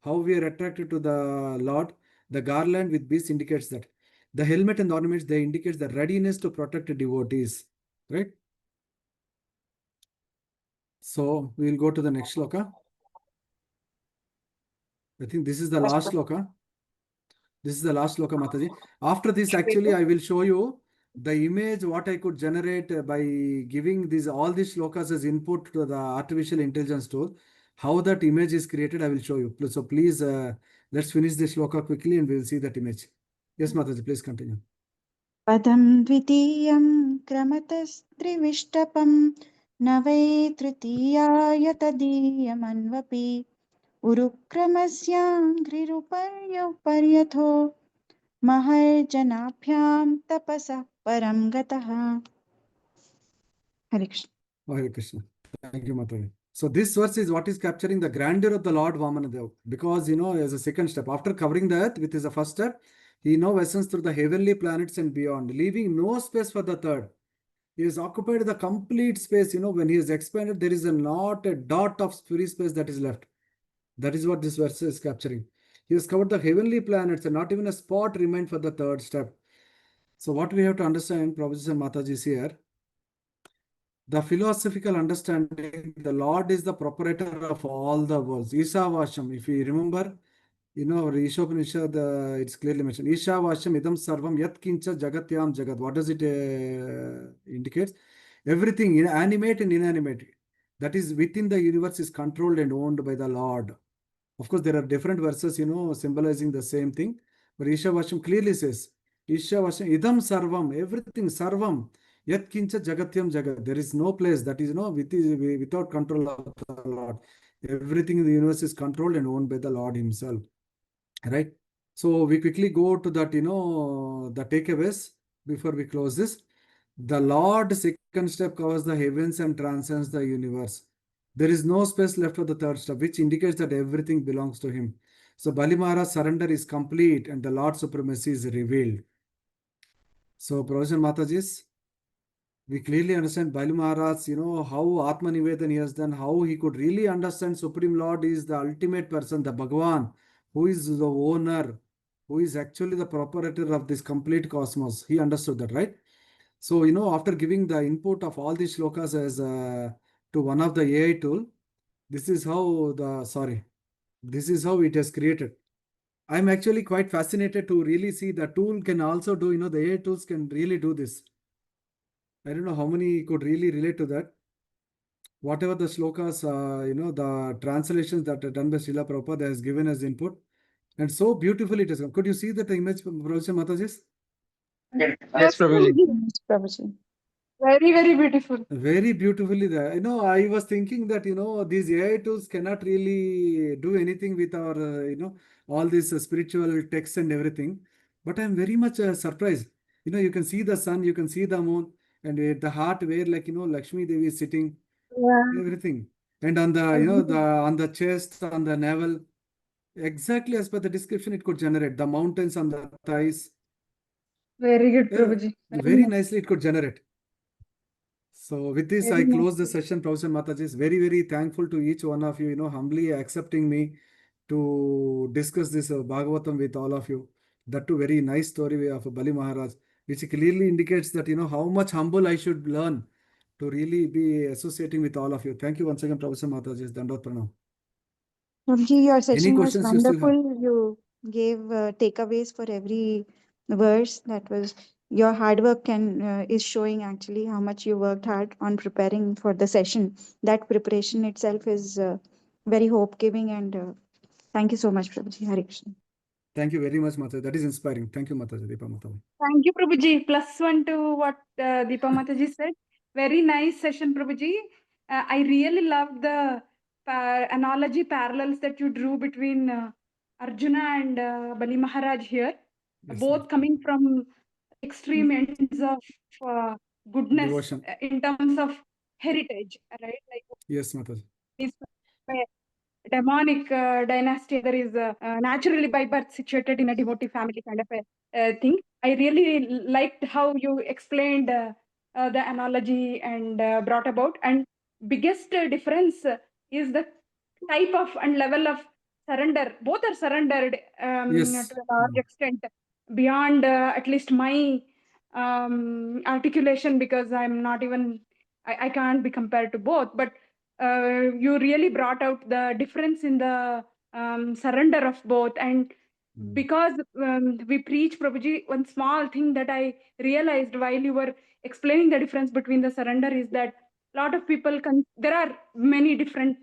S1: how we are attracted to the Lord. The garland with bees indicates that. The helmet and the ornaments, they indicate the readiness to protect devotees, right? So we will go to the next shloka. I think this is the last shloka. This is the last shloka, Mataji. After this, actually, I will show you the image what I could generate by giving all these shlokas as input to the artificial intelligence tool. How that image is created, I will show you. So please, let's finish this shloka quickly and we will see that image. Yes, Mataji, please continue.
S4: Padam dvitiyam kramatastrimishtabam navai tritiyaya tadiyam anvapi urukramasyanghriruparyatho Maharjanabhyam tapasah param gataha. Hare Krishna.
S1: Hare Krishna. Thank you, Mataji. So this verse is what is capturing the grandeur of the Lord Vamanadev. Because, as a second step, after covering the earth with his first step, he now ascends through the heavenly planets and beyond, leaving no space for the third. He has occupied the complete space. When he is expanded, there is not a dot of free space that is left. That is what this verse is capturing. He has covered the heavenly planets and not even a spot remained for the third step. So what we have to understand, Prabhuji and Mataji is here. The philosophical understanding, the Lord is the proprietor of all the worlds. Isha Vasham, if you remember, our Ishopanishad, it's clearly mentioned. Isha Vasham idam sarvam yat kincha jagatyam jagat. What does it indicate? Everything, animate and inanimate, that is within the universe is controlled and owned by the Lord. Of course, there are different verses, symbolizing the same thing. But Isha Vasham clearly says, Isha Vasham idam sarvam, everything sarvam. Yat kincha jagatyam jagat. There is no place that is without control of the Lord. Everything in the universe is controlled and owned by the Lord Himself. Right? So we quickly go to that, the takeaways before we close this. The Lord, second step, covers the heavens and transcends the universe. There is no space left for the third step, which indicates that everything belongs to Him. So Bali Maharaj's surrender is complete and the Lord's supremacy is revealed. So, Professor Mataji's, we clearly understand Bali Maharaj, how Atma Nivedan he has done, how he could really understand Supreme Lord is the ultimate person, the Bhagavan, who is the owner, who is actually the proprietor of this complete cosmos. He understood that, right? So, after giving the input of all these shlokas as to one of the AI tool, this is how it has created. I'm actually quite fascinated to really see the tool can also do, the AI tools can really do this. I don't know how many could really relate to that. Whatever the shlokas, the translations that are done by Srila Prabhupada has given as input. And so beautifully it has come. Could you see that image, Professor Mataji?
S7: Yes, Prabhuji.
S4: Yes, Prabhuji.
S6: Very, very beautiful.
S1: Very beautifully there. I was thinking that, these AI tools cannot really do anything with our, all these spiritual texts and everything. But I'm very much surprised. You can see the sun, you can see the moon, and the heart where, like, Lakshmi Devi is sitting,
S6: Yeah.
S1: everything. And on the, on the chest, on the navel, exactly as per the description, it could generate. The mountains on the thighs,
S6: Very good,
S1: yeah,
S6: Prabhuji.
S1: very nicely it could generate. So with this,
S6: Very
S1: I
S6: nice.
S1: close the session. Professor Mataji is very, very thankful to each one of you, humbly accepting me to discuss this Bhagavatam with all of you. That too, very nice story of Bali Maharaj, which clearly indicates that, how much humble I should learn to really be associating with all of you. Thank you once again, Professor Mataji. Dandot Pranam.
S4: Prabhuji, your
S1: Any
S4: session was
S1: questions you still have?
S4: wonderful. You gave takeaways for every verse. That was your hard work is showing actually how much you worked hard on preparing for the session. That preparation itself is very hope giving, and thank you so much, Prabhuji. Hare Krishna.
S1: Thank you very much, Mataji. That is inspiring. Thank you, Mataji, Deepa Mataji.
S8: Thank you, Prabhuji. +1 to what Deepa Mataji said. Very nice session, Prabhuji. I really loved the analogy parallels that you drew between Arjuna and Bali Maharaj here,
S1: Yes,
S8: both
S1: ma'am.
S8: coming from extreme ends of goodness
S1: Devotion.
S8: in terms of heritage, right? Like
S1: Yes, Mataji.
S8: this demonic dynasty, there is naturally by birth situated in a devotee family kind of a thing. I really liked how you explained the analogy and brought about. And biggest difference is the type of and level of surrender. Both are surrendered
S1: Yes.
S8: to a large extent beyond at least my articulation, because I'm not even, I can't be compared to both. But you really brought out the difference in the surrender of both. And because we preach, Prabhuji, one small thing that I realized while you were explaining the difference between the surrender is that a lot of people there are many different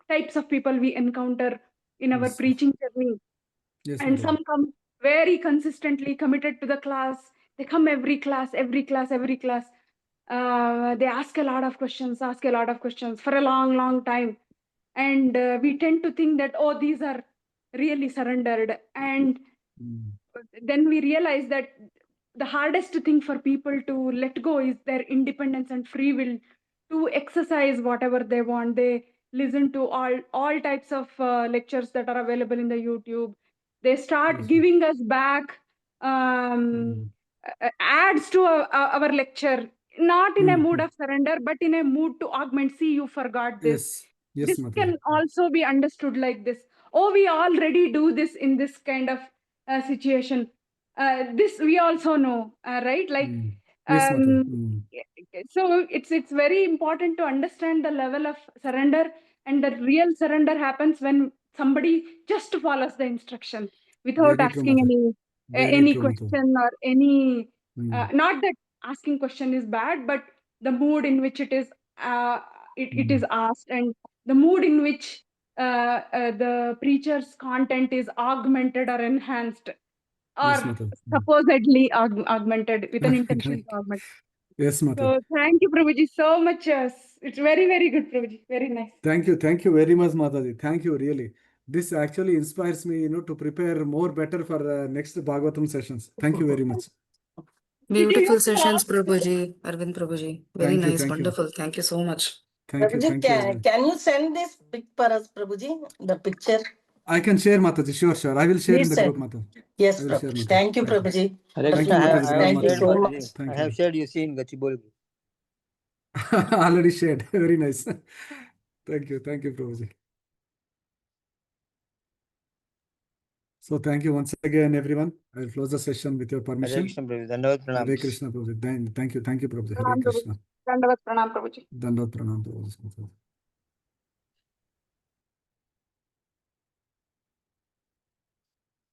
S8: types of people we encounter in our
S1: Yes.
S8: preaching journey.
S1: Yes,
S8: And
S1: Mataji.
S8: some come very consistently committed to the class. They come every class. They ask a lot of questions for a long time. And we tend to think that, oh, these are really surrendered. And then we realize that the hardest thing for people to let go is their independence and free will to exercise whatever they want. They listen to all types of lectures that are available in the YouTube. They start
S1: Yes.
S8: giving us back adds to our lecture, not in a mood of surrender, but in a mood to augment. See, you forgot this.
S1: Yes. Yes,
S8: This
S1: Mataji.
S8: can also be understood like this. Oh, we already do this in this kind of situation. This we also know, right? Like
S1: Yes, Mataji.
S8: So it's very important to understand the level of surrender, and the real surrender happens when somebody just follows the instruction without
S1: Very true,
S8: asking
S1: Mataji. Very
S8: any
S1: true, Mataji.
S8: question or any
S1: Mm.
S8: not that asking question is bad, but the mood in which it is it is asked, and the mood in which the preacher's content is augmented or enhanced,
S1: Yes,
S8: or
S1: Mataji.
S8: supposedly augmented with an intention to augment.
S1: Yes, Mataji.
S8: So thank you, Prabhuji, so much. It's very, very good, Prabhuji. Very nice.
S1: Thank you very much, Mataji. Thank you, really. This actually inspires me, to prepare more better for next Bhagavatam sessions. Thank you very much.
S9: Beautiful sessions, Prabhuji, Aravind Prabhuji. Very
S1: Thank you,
S9: nice,
S1: thank you.
S9: wonderful. Thank you so much.
S1: Thank you,
S2: Prabhuji,
S1: thank you. very much.
S2: can you send this pic for us, Prabhuji? The picture?
S1: I can share, Mataji. Sure. I will share in
S2: Please
S1: the
S2: send.
S1: group, Mataji.
S2: Yes,
S1: I will share,
S2: Prabhuji.
S1: Mataji.
S2: Thank you, Prabhuji.
S5: Hare
S1: Thank
S5: Krishna,
S1: you,
S5: I
S1: Mataji.
S5: have
S2: Thank you
S5: shared,
S2: so much.
S5: Mataji.
S1: Thank
S5: I
S1: you.
S5: have shared you see in Gachibowli.
S1: Already shared. Very nice. Thank you, Prabhuji. So thank you once again, everyone. I will close the session with your
S5: Hare
S1: permission.
S5: Krishna, Prabhuji. Dandavat pranam.
S1: Hare Krishna, Prabhuji. Thank you, Prabhuji. Hare
S8: Pranam, Prabhuji.
S1: Krishna.
S8: Dandavat pranam, Prabhuji.
S1: Dandavat pranam, Prabhuji.